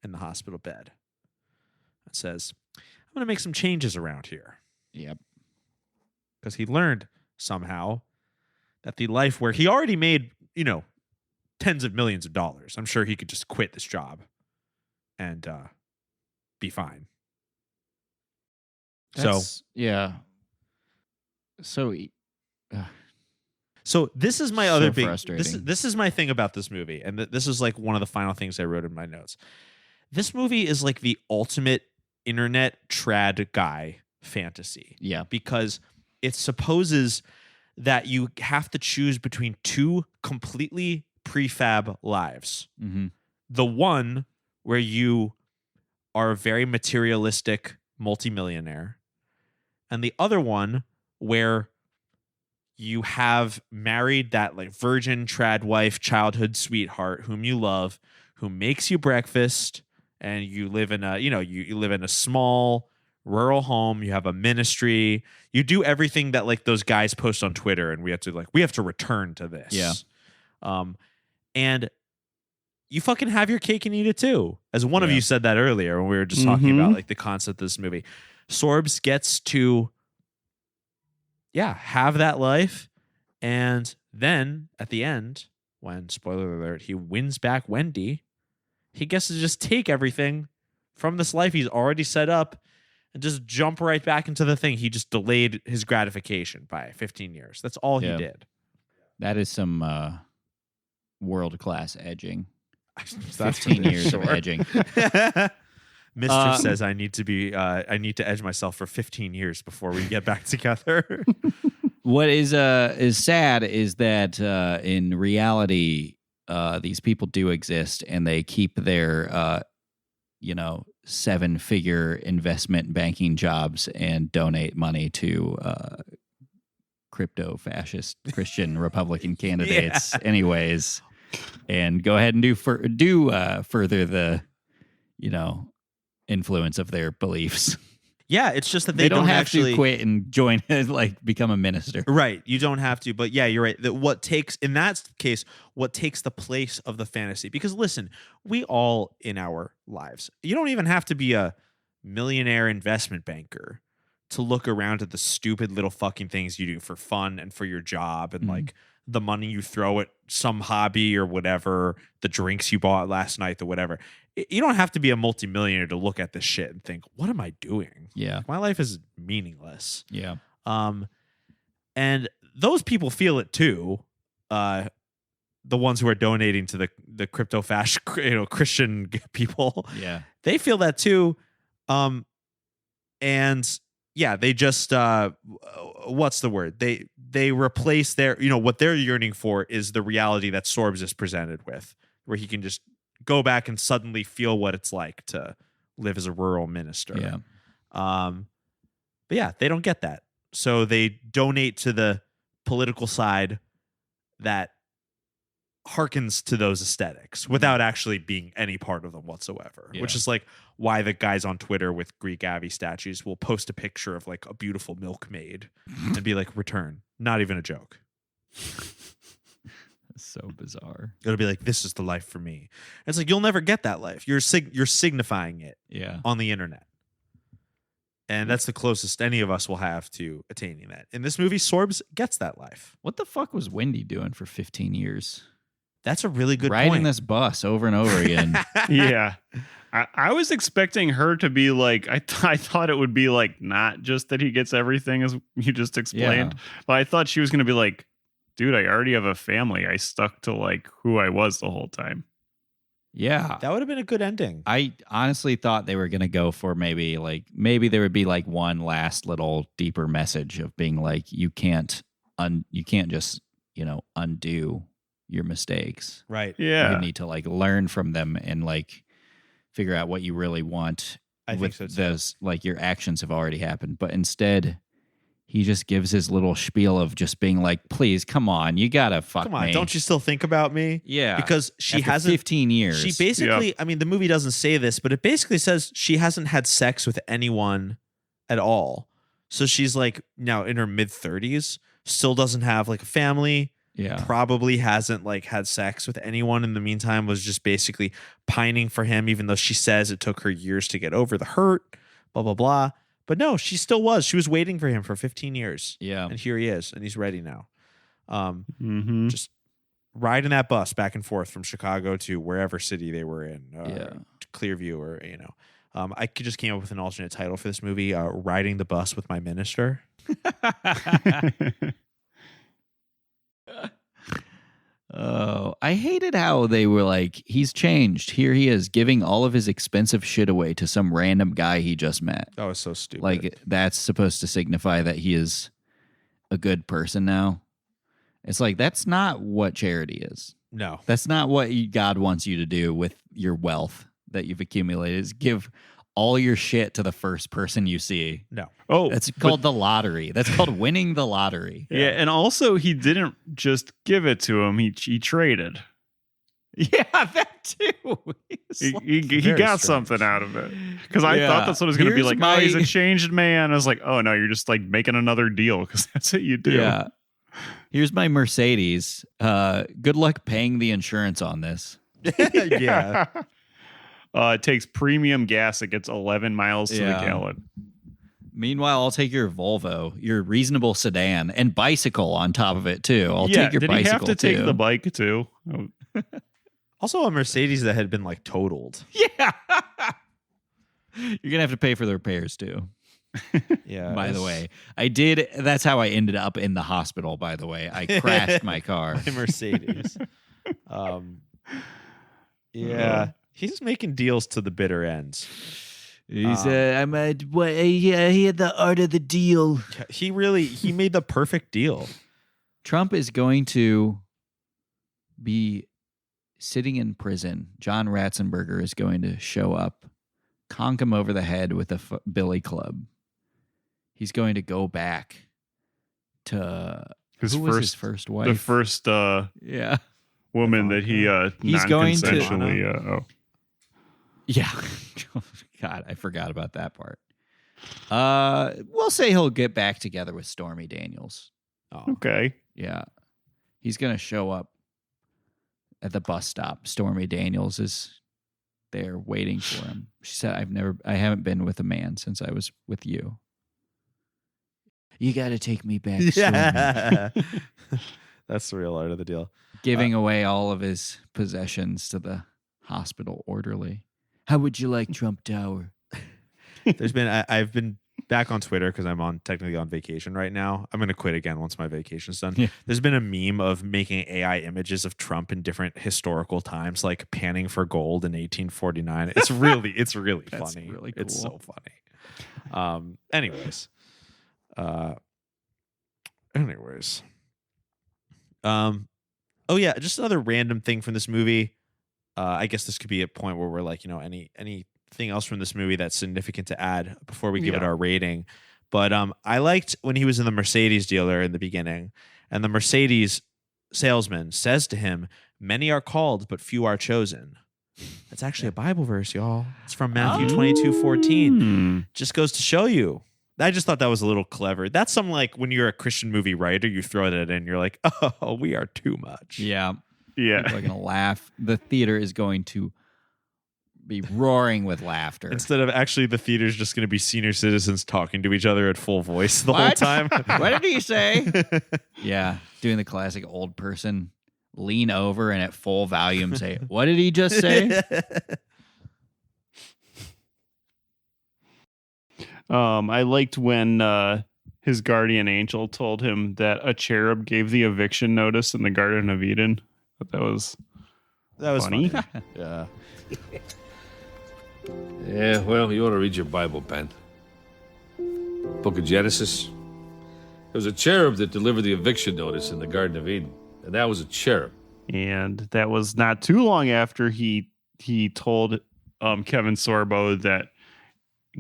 Speaker 4: in the hospital bed and says, "I'm going to make some changes around here."
Speaker 5: Yep.
Speaker 4: Because he learned somehow that the life where he already made, tens of millions of dollars, I'm sure he could just quit this job and be fine.
Speaker 5: Yeah. So
Speaker 4: So this is my
Speaker 5: So
Speaker 4: other big.
Speaker 5: frustrating.
Speaker 4: This is my thing about this movie, and this is like one of the final things I wrote in my notes. This movie is like the ultimate internet trad guy fantasy.
Speaker 5: yeah.
Speaker 4: Because it supposes that you have to choose between two completely prefab lives.
Speaker 5: Mm-hmm.
Speaker 4: The one where you are a very materialistic multimillionaire, and the other one where you have married that like virgin trad wife, childhood sweetheart whom you love, who makes you breakfast, and you live in you live in a small rural home. You have a ministry. You do everything that like those guys post on Twitter, and we have to return to this.
Speaker 5: Yeah.
Speaker 4: And you fucking have your cake and eat it too. As one of
Speaker 5: Yeah.
Speaker 4: you said that earlier when we were just talking about like the concept of this movie. Sorbs gets to have that life, and then at the end, when, spoiler alert, he wins back Wendy, he gets to just take everything from this life he's already set up and just jump right back into the thing. He just delayed his gratification by 15 years. That's all
Speaker 5: Yeah.
Speaker 4: he did.
Speaker 5: That is some world-class edging.
Speaker 4: That's
Speaker 5: 15
Speaker 4: for
Speaker 5: years of
Speaker 4: sure.
Speaker 5: edging.
Speaker 4: Mistress says I need to edge myself for 15 years before we get back together.
Speaker 5: What is sad is that in reality, these people do exist, and they keep their 7-figure investment banking jobs and donate money to crypto fascist Christian Republican candidates, anyways, and go ahead and do further the influence of their beliefs.
Speaker 4: Yeah, it's just that
Speaker 5: They don't have
Speaker 4: actually
Speaker 5: to quit and join, like become a minister.
Speaker 4: Right, you don't have to, but yeah, you're right. That what takes the place of the fantasy? Because listen, we all in our lives, you don't even have to be a millionaire investment banker to look around at the stupid little fucking things you do for fun and for your job, and like the money you throw at some hobby or whatever, the drinks you bought last night, the whatever. You don't have to be a multimillionaire to look at this shit and think, what am I doing?
Speaker 5: Yeah.
Speaker 4: My life is meaningless.
Speaker 5: Yeah.
Speaker 4: And those people feel it too. The ones who are donating to the crypto fash, Christian people.
Speaker 5: Yeah.
Speaker 4: They feel that too. And yeah, they just what's the word? They replace their, what they're yearning for is the reality that Sorbs is presented with, where he can just go back and suddenly feel what it's like to live as a rural minister.
Speaker 5: Yeah.
Speaker 4: But yeah, they don't get that. So they donate to the political side that harkens to those aesthetics without actually being any part of them whatsoever,
Speaker 5: Yeah.
Speaker 4: which is like why the guys on Twitter with Greek Abbey statues will post a picture of like a beautiful milkmaid and be like, return. Not even a joke.
Speaker 5: So bizarre.
Speaker 4: It'll be like, this is the life for me. It's like, you'll never get that life. You're signifying it on the internet. And that's the closest any of us will have to attaining that. In this movie, Sorbs gets that life.
Speaker 5: What the fuck was Wendy doing for 15 years?
Speaker 4: That's a really good
Speaker 5: Riding
Speaker 4: point.
Speaker 5: this bus over and over again.
Speaker 3: Yeah. I was expecting her to be like, I thought it would be like, not just that he gets everything as you just explained, but I thought she was going to be like, dude, I already have a family. I stuck to like who I was the whole time.
Speaker 5: Yeah.
Speaker 4: That would have been a good ending.
Speaker 5: I honestly thought they were going to go for maybe there would be like one last little deeper message of being like, you can't just, undo your mistakes.
Speaker 4: Right.
Speaker 3: Yeah.
Speaker 5: You need to like learn from them and like figure out what you really want.
Speaker 4: I think so too.
Speaker 5: Those, like, your actions have already happened, but instead he just gives his little spiel of just being like, please, come on, you gotta fuck me.
Speaker 4: Come on, don't you still think about me?
Speaker 5: Yeah.
Speaker 4: Because she
Speaker 5: After
Speaker 4: hasn't
Speaker 5: 15 years.
Speaker 4: She basically, I mean, the movie doesn't say this, but it basically says she hasn't had sex with anyone at all. So she's like now in her mid-30s, still doesn't have like a family.
Speaker 5: Yeah.
Speaker 4: Probably hasn't like had sex with anyone in the meantime, was just basically pining for him, even though she says it took her years to get over the hurt, blah, blah, blah. But no, she still was. She was waiting for him for 15 years.
Speaker 5: Yeah.
Speaker 4: And here he is, and he's ready now.
Speaker 3: Just
Speaker 4: Riding that bus back and forth from Chicago to wherever city they were in, to Clearview, or I just came up with an alternate title for this movie: "Riding the Bus with My Minister."
Speaker 5: Oh, I hated how they were like, he's changed. Here he is giving all of his expensive shit away to some random guy he just met.
Speaker 4: That was so stupid.
Speaker 5: Like, that's supposed to signify that he is a good person now. It's like, that's not what charity is.
Speaker 4: No.
Speaker 5: That's not what God wants you to do with your wealth that you've accumulated, is give all your shit to the first person you see.
Speaker 4: No.
Speaker 3: Oh,
Speaker 5: that's called the lottery. That's called winning the lottery.
Speaker 3: Yeah, and also he didn't just give it to him; he traded.
Speaker 5: Yeah, that too.
Speaker 3: He got something out of it, because I thought that's what it was going to be like. Oh, he's a changed man. I was like, oh no, you're just like making another deal, because that's what you do.
Speaker 5: Yeah. Here's my Mercedes. Good luck paying the insurance on this.
Speaker 4: Yeah.
Speaker 3: It takes premium gas. It gets 11 miles to the gallon.
Speaker 5: Meanwhile, I'll take your Volvo, your reasonable sedan, and bicycle on top of it too. I'll take your bicycle too.
Speaker 3: Did he have to take the bike too?
Speaker 4: Also, a Mercedes that had been like totaled.
Speaker 5: Yeah. You're gonna have to pay for the repairs too.
Speaker 4: Yeah.
Speaker 5: By the way, that's how I ended up in the hospital. By the way, I crashed my car.
Speaker 4: My Mercedes. Yeah. He's making deals to the bitter ends.
Speaker 7: He's he had the art of the deal.
Speaker 4: He made the perfect deal.
Speaker 5: Trump is going to be sitting in prison. John Ratzenberger is going to show up, conk him over the head with a billy club. He's going to go back to his first wife,
Speaker 3: the first woman that
Speaker 5: he's going to. Yeah. God, I forgot about that part. We'll say he'll get back together with Stormy Daniels.
Speaker 3: Oh. Okay.
Speaker 5: Yeah. He's going to show up at the bus stop. Stormy Daniels is there waiting for him. She said, I haven't been with a man since I was with you.
Speaker 7: You got to take me back.
Speaker 4: Yeah. That's the real art of the deal.
Speaker 5: Giving away all of his possessions to the hospital orderly.
Speaker 7: How would you like Trump Tower?
Speaker 4: I've been back on Twitter because I'm technically on vacation right now. I'm going to quit again once my vacation's done. Yeah. There's been a meme of making AI images of Trump in different historical times, like panning for gold in 1849. It's really funny.
Speaker 5: Really cool.
Speaker 4: It's so funny. Anyways. Oh yeah, just another random thing from this movie. I guess this could be a point where we're like, anything else from this movie that's significant to add before we give it our rating. But I liked when he was in the Mercedes dealer in the beginning, and the Mercedes salesman says to him, "Many are called, but few are chosen." That's actually a Bible verse, y'all. It's from Matthew 22:14. Just goes to show you. I just thought that was a little clever. That's some like when you're a Christian movie writer, you throw that in, you're like, oh, we are too much.
Speaker 5: Yeah.
Speaker 3: Yeah.
Speaker 5: People are going to laugh. The theater is going to be roaring with laughter.
Speaker 4: Instead of actually the theater's just going to be senior citizens talking to each other at full voice the whole time.
Speaker 5: What did he say? Yeah, doing the classic old person, lean over and at full volume say, what did he just say?
Speaker 3: I liked when his guardian angel told him that a cherub gave the eviction notice in the Garden of Eden. But that was funny.
Speaker 4: Yeah.
Speaker 2: Yeah, well, you ought to read your Bible, Ben. Book of Genesis. There was a cherub that delivered the eviction notice in the Garden of Eden, and that was a cherub.
Speaker 3: And that was not too long after he told Kevin Sorbo that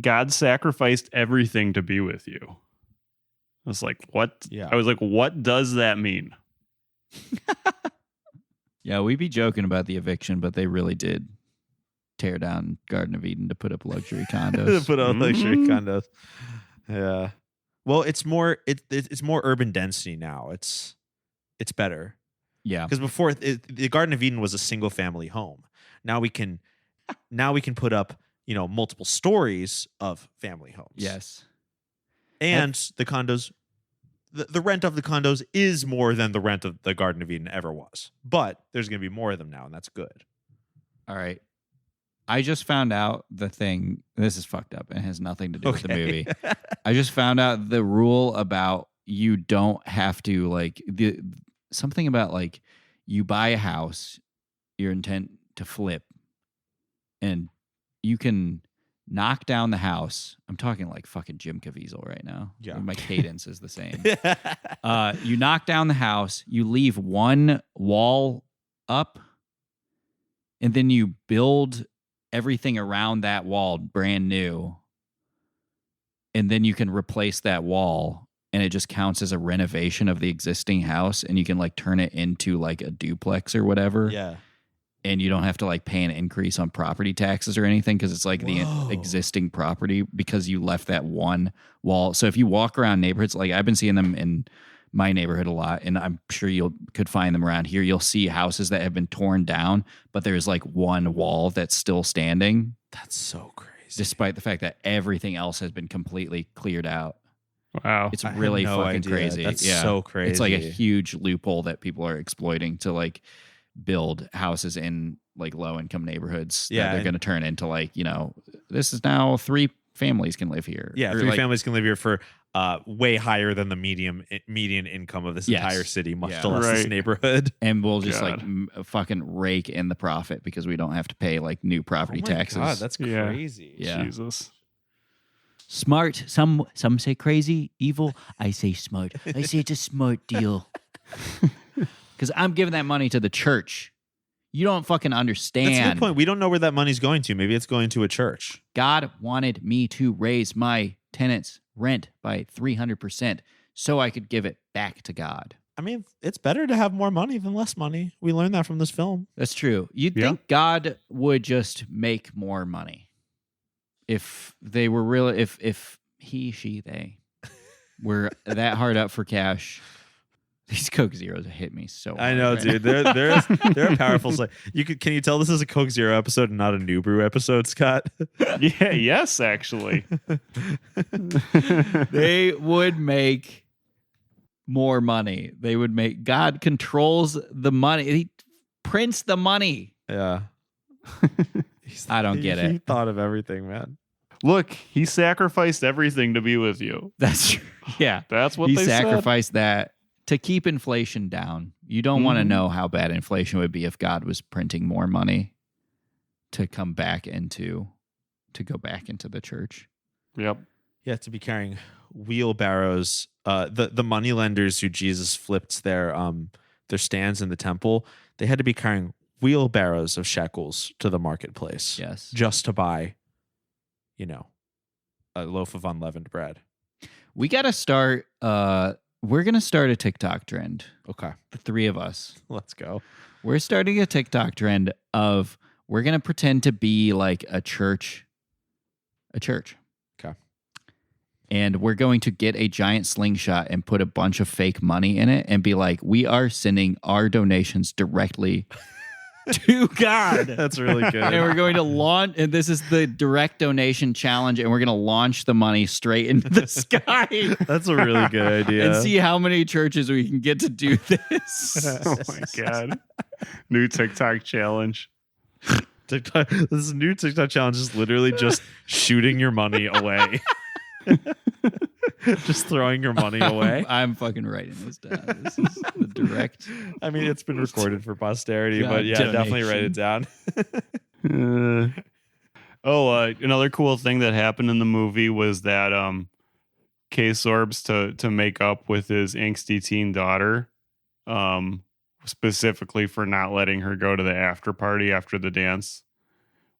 Speaker 3: God sacrificed everything to be with you. I was like, what?
Speaker 4: Yeah.
Speaker 3: I was like, what does that mean?
Speaker 5: Yeah, we'd be joking about the eviction, but they really did tear down Garden of Eden to put up luxury condos.
Speaker 4: Put up luxury condos. Yeah. Well, it's more urban density now. It's better.
Speaker 5: Yeah.
Speaker 4: Because before the Garden of Eden was a single family home. Now we can put up, multiple stories of family homes.
Speaker 5: Yes.
Speaker 4: And the condos, the rent of the condos is more than the rent of the Garden of Eden ever was. But there's going to be more of them now, and that's good.
Speaker 5: All right. I just found out the thing. This is fucked up. It has nothing to do with the movie. I just found out the rule about you don't have to something about you buy a house, your intent to flip, and you can knock down the house. I'm talking like fucking Jim Caviezel right now.
Speaker 4: Yeah.
Speaker 5: My cadence is the same. You knock down the house, you leave one wall up, and then you build everything around that wall brand new, and then you can replace that wall, and it just counts as a renovation of the existing house, and you can turn it into a duplex or whatever.
Speaker 4: Yeah.
Speaker 5: And you don't have to pay an increase on property taxes or anything because it's the existing property because you left that one wall. So if you walk around neighborhoods, I've been seeing them in my neighborhood a lot, and I'm sure you could find them around here. You'll see houses that have been torn down, but there's one wall that's still standing.
Speaker 4: That's so crazy.
Speaker 5: Despite the fact that everything else has been completely cleared out.
Speaker 3: Wow.
Speaker 5: It's really fucking crazy.
Speaker 4: That's so crazy.
Speaker 5: It's a huge loophole that people are exploiting to build houses in low income neighborhoods that they're going to turn into this is now 3 families can live here.
Speaker 4: Yeah,
Speaker 5: or
Speaker 4: 3 families can live here for way higher than the median income of this entire city, much less this neighborhood.
Speaker 5: And we'll just fucking rake in the profit because we don't have to pay new property taxes.
Speaker 4: God, that's crazy.
Speaker 5: Yeah.
Speaker 3: Jesus.
Speaker 7: Smart. Some say crazy, evil. I say smart. I say it's a smart deal.
Speaker 5: Because I'm giving that money to the church. You don't fucking understand.
Speaker 4: That's a good point. We don't know where that money's going to. Maybe it's going to a church.
Speaker 5: God wanted me to raise my tenants' rent by 300% so I could give it back to God.
Speaker 4: I mean, it's better to have more money than less money. We learned that from this film.
Speaker 5: That's true. You'd think God would just make more money if they were really, if he, she, they were that hard up for cash. These Coke Zeros hit me so hard.
Speaker 4: I know,
Speaker 5: right
Speaker 4: dude. They're powerful. Can you tell this is a Coke Zero episode and not a New Brew episode, Scott?
Speaker 3: Yeah, yes, actually.
Speaker 5: They would make more money. They would make. God controls the money. He prints the money.
Speaker 4: Yeah.
Speaker 5: I don't get it.
Speaker 4: He thought of everything, man.
Speaker 3: Look, he sacrificed everything to be with you.
Speaker 5: That's true. Yeah.
Speaker 3: That's what
Speaker 5: he
Speaker 3: they said.
Speaker 5: sacrificed that to keep inflation down. You don't want to know how bad inflation would be if God was printing more money to come back to go back into the church.
Speaker 3: Yep.
Speaker 4: Yeah, to be carrying wheelbarrows. The money lenders who Jesus flipped their stands in the temple, they had to be carrying wheelbarrows of shekels to the marketplace.
Speaker 5: Yes.
Speaker 4: Just to buy, a loaf of unleavened bread.
Speaker 5: We got to start. We're going to start a TikTok trend.
Speaker 4: Okay.
Speaker 5: The 3 of us.
Speaker 4: Let's go.
Speaker 5: We're starting a TikTok trend of we're going to pretend to be a church. A church.
Speaker 4: Okay.
Speaker 5: and we're going to get a giant slingshot and put a bunch of fake money in it and be like, we are sending our donations directly to God.
Speaker 4: That's really good.
Speaker 5: And we're going to launch, and this is the direct donation challenge, and we're going to launch the money straight into the sky.
Speaker 4: That's a really good idea.
Speaker 5: And see how many churches we can get to do this.
Speaker 3: Oh my God. New TikTok challenge.
Speaker 4: This new TikTok challenge is literally just shooting your money away. Just throwing your money away.
Speaker 5: I'm fucking writing this down. This is the direct.
Speaker 4: I mean, it's been recorded for posterity,
Speaker 5: God,
Speaker 4: but yeah, definitely write it down.
Speaker 3: Another cool thing that happened in the movie was that K. Sorbs to make up with his angsty teen daughter, specifically for not letting her go to the after party after the dance.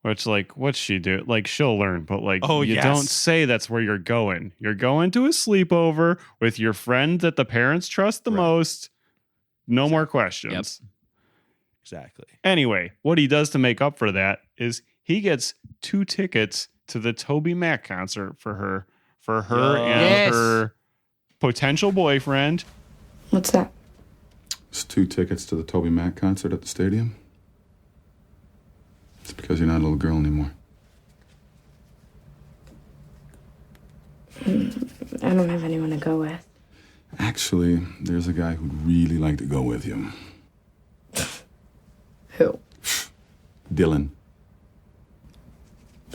Speaker 3: Which, like, what's she do? Like, she'll learn, but like, don't say that's where you're going. You're going to a sleepover with your friend that the parents trust the most. No more questions.
Speaker 4: Yep. Exactly.
Speaker 3: Anyway, what he does to make up for that is he gets 2 tickets to the Toby Mac concert for her and her potential boyfriend.
Speaker 8: What's that?
Speaker 1: It's 2 tickets to the Toby Mac concert at the stadium. It's because you're not a little girl anymore.
Speaker 8: I don't have anyone to go with.
Speaker 1: Actually, there's a guy who'd really like to go with you.
Speaker 8: Who?
Speaker 1: Dylan.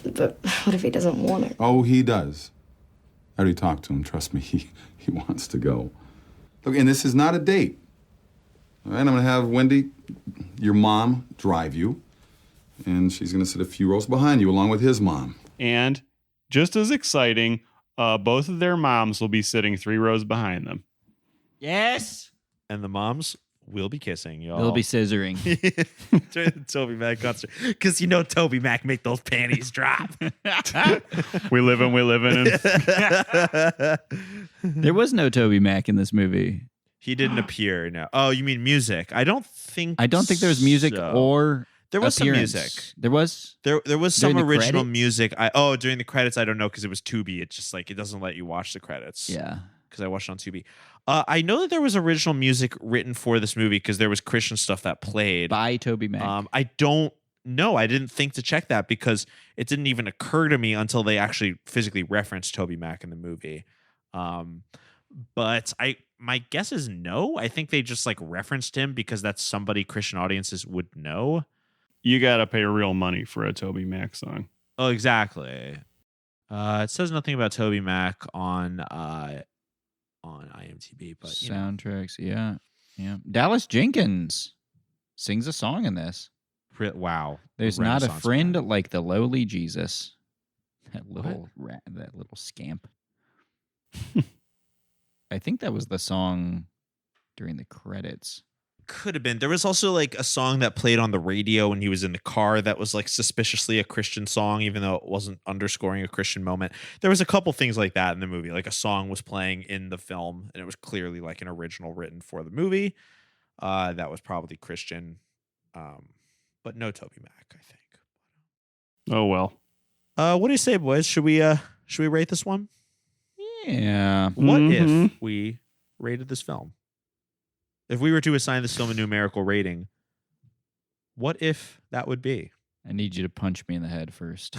Speaker 8: But what if he doesn't want it?
Speaker 1: Oh, he does. I already talked to him. Trust me, he wants to go. Look, and this is not a date. All right, I'm going to have Wendy, your mom, drive you. And she's going to sit a few rows behind you along with his mom.
Speaker 3: And just as exciting, both of their moms will be sitting 3 rows behind them.
Speaker 5: Yes.
Speaker 4: And the moms will be kissing, y'all.
Speaker 5: They'll be scissoring.
Speaker 4: During the Toby Mac concert. Because you know Toby Mac make those panties drop.
Speaker 3: We live in.
Speaker 5: There was no Toby Mac in this movie.
Speaker 4: He didn't appear. No. Oh, you mean music? I don't think
Speaker 5: there was music or
Speaker 4: there was
Speaker 5: appearance.
Speaker 4: some music.
Speaker 5: There was
Speaker 4: some original
Speaker 5: credits?
Speaker 4: music. During the credits, I don't know because it was Tubi. It's just like it doesn't let you watch the credits.
Speaker 5: Yeah.
Speaker 4: Because I watched it on Tubi. I know that there was original music written for this movie because there was Christian stuff that played
Speaker 5: by Toby Mac.
Speaker 4: I don't know. I didn't think to check that because it didn't even occur to me until they actually physically referenced Toby Mac in the movie. But my guess is no. I think they just like referenced him because that's somebody Christian audiences would know.
Speaker 3: You got to pay real money for a Toby Mac song.
Speaker 4: Oh, exactly. It says nothing about Toby Mac on IMDb, but
Speaker 5: soundtracks, yeah. Dallas Jenkins sings a song in this.
Speaker 4: Wow.
Speaker 5: There's not a friend like the lowly Jesus. That little that little scamp. I think that was the song during the credits.
Speaker 4: Could have been. There was also like a song that played on the radio when he was in the car that was like suspiciously a Christian song, even though it wasn't underscoring a Christian moment. There was a couple things like that in the movie. Like a song was playing in the film and it was clearly like an original written for the movie. That was probably Christian. But no Toby Mac, I think.
Speaker 3: Oh well.
Speaker 4: What do you say, boys? Should we rate this one?
Speaker 5: Yeah.
Speaker 4: What if we rated this film? If we were to assign this film a numerical rating, what if that would be?
Speaker 5: I need you to punch me in the head first.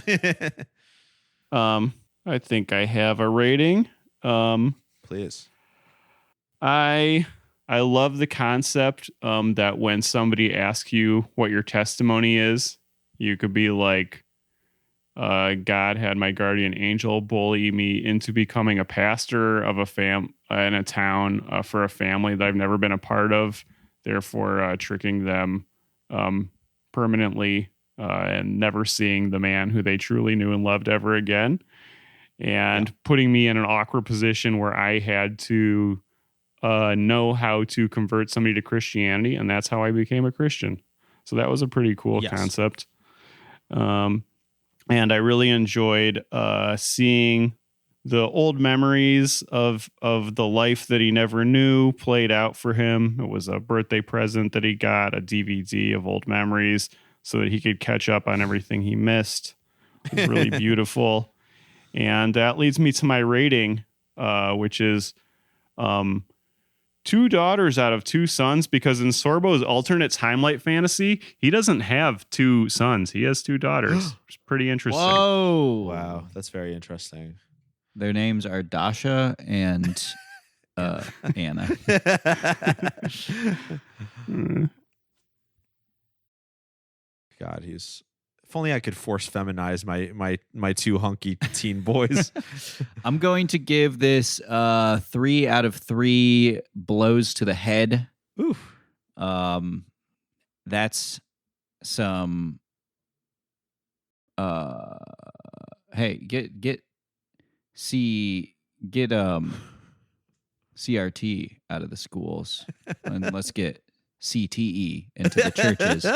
Speaker 3: I think I have a rating.
Speaker 4: Please.
Speaker 3: I love the concept that when somebody asks you what your testimony is, you could be like, God had my guardian angel bully me into becoming a pastor of in a town for a family that I've never been a part of, therefore tricking them permanently and never seeing the man who they truly knew and loved ever again, and putting me in an awkward position where I had to know how to convert somebody to Christianity, and that's how I became a Christian. So that was a pretty cool concept. And I really enjoyed seeing the old memories of the life that he never knew played out for him. It was a birthday present that he got, a DVD of old memories so that he could catch up on everything he missed. It was really beautiful. And that leads me to my rating. which is 2 daughters out of 2 sons, because in Sorbo's alternate timeline fantasy, he doesn't have 2 sons. He has 2 daughters. It's pretty interesting.
Speaker 5: Whoa.
Speaker 4: Wow, that's very interesting.
Speaker 5: Their names are Dasha and Anna.
Speaker 4: God, if only I could force feminize my 2 hunky teen boys.
Speaker 5: I'm going to give this 3 out of 3 blows to the head.
Speaker 4: Oof.
Speaker 5: That's some. Hey, get CRT out of the schools, and let's get CTE into the churches.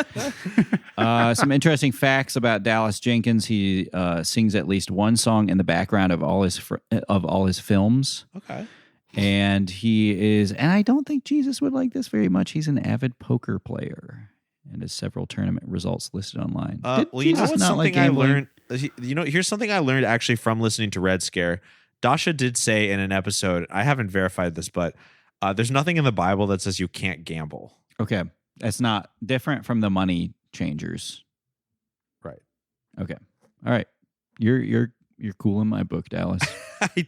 Speaker 5: Some interesting facts about Dallas Jenkins. He sings at least one song in the background of all his films.
Speaker 4: Okay.
Speaker 5: And he is, and I don't think Jesus would like this very much, he's an avid poker player and has several tournament results listed online.
Speaker 4: Well, you know what's something I learned? Here's something I learned actually from listening to Red Scare. Dasha did say in an episode, I haven't verified this, but there's nothing in the Bible that says you can't gamble.
Speaker 5: Okay. That's not different from the money changers.
Speaker 4: Right.
Speaker 5: Okay. All right. You're cool in my book, Dallas.
Speaker 4: I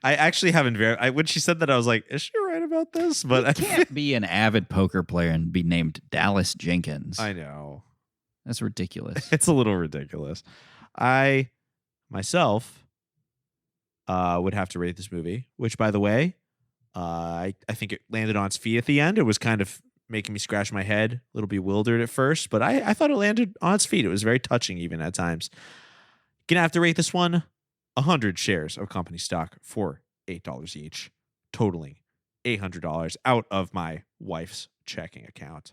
Speaker 4: actually haven't verified. When she said that, I was like, is she right about this? But
Speaker 5: you can't be an avid poker player and be named Dallas Jenkins.
Speaker 4: I know.
Speaker 5: That's ridiculous.
Speaker 4: It's a little ridiculous. I myself would have to rate this movie, which, by the way, I think it landed on its feet at the end. It was kind of making me scratch my head, a little bewildered at first, but I thought it landed on its feet. It was very touching even at times. Gonna have to rate this one 100 shares of company stock for $8 each, totaling $800 out of my wife's checking account.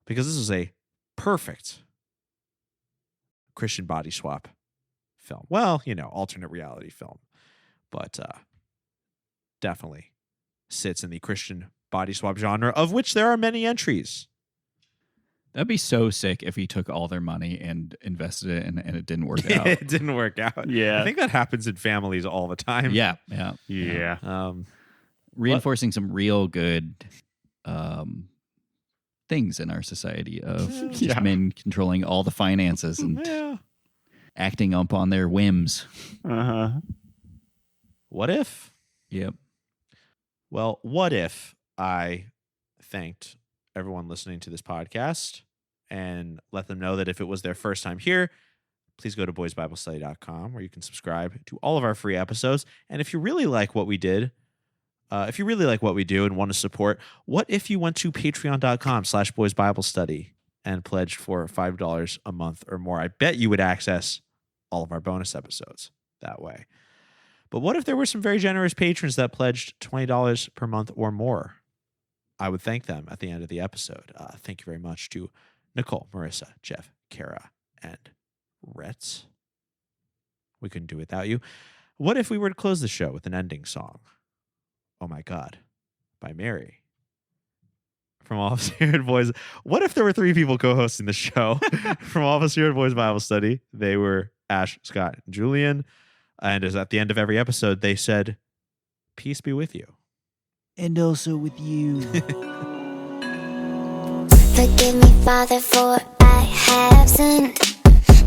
Speaker 4: Because this is a perfect Christian body swap film. Well, alternate reality film, but definitely sits in the Christian body swap genre, of which there are many entries.
Speaker 5: That'd be so sick if he took all their money and invested it and it didn't work out.
Speaker 4: It didn't work out.
Speaker 3: Yeah.
Speaker 4: I think that happens in families all the time.
Speaker 5: Yeah. Reinforcing some real good things in our society of just men controlling all the finances and acting up on their whims.
Speaker 3: Uh-huh.
Speaker 4: What if?
Speaker 5: Yep.
Speaker 4: Well, what if I thanked everyone listening to this podcast and let them know that if it was their first time here, please go to boysbiblestudy.com where you can subscribe to all of our free episodes. And if you really like what we did, if you really like what we do and want to support, what if you went to patreon.com/boysbiblestudy and pledged for $5 a month or more? I bet you would access all of our bonus episodes that way. But what if there were some very generous patrons that pledged $20 per month or more? I would thank them at the end of the episode. Thank you very much to Nicole, Marissa, Jeff, Kara, and Rhett. We couldn't do it without you. What if we were to close the show with an ending song? Oh My God, by Mary. From all of us here at Boys. What if there were 3 people co-hosting the show? From all of us here at Boys Bible Study, they were Ash, Scott, and Julian. And as at the end of every episode, they said, peace be with you.
Speaker 7: And also with you.
Speaker 9: Forgive me, Father, for I have sinned.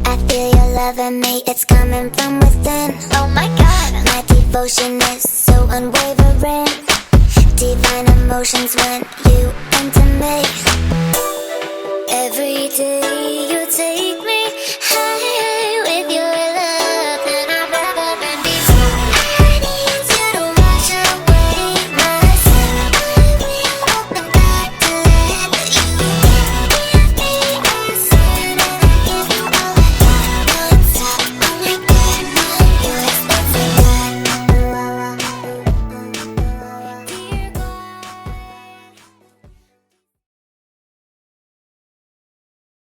Speaker 9: I feel your love in me, it's coming from within. Oh my God, my devotion is so unwavering. Divine emotions when you enter me. Every day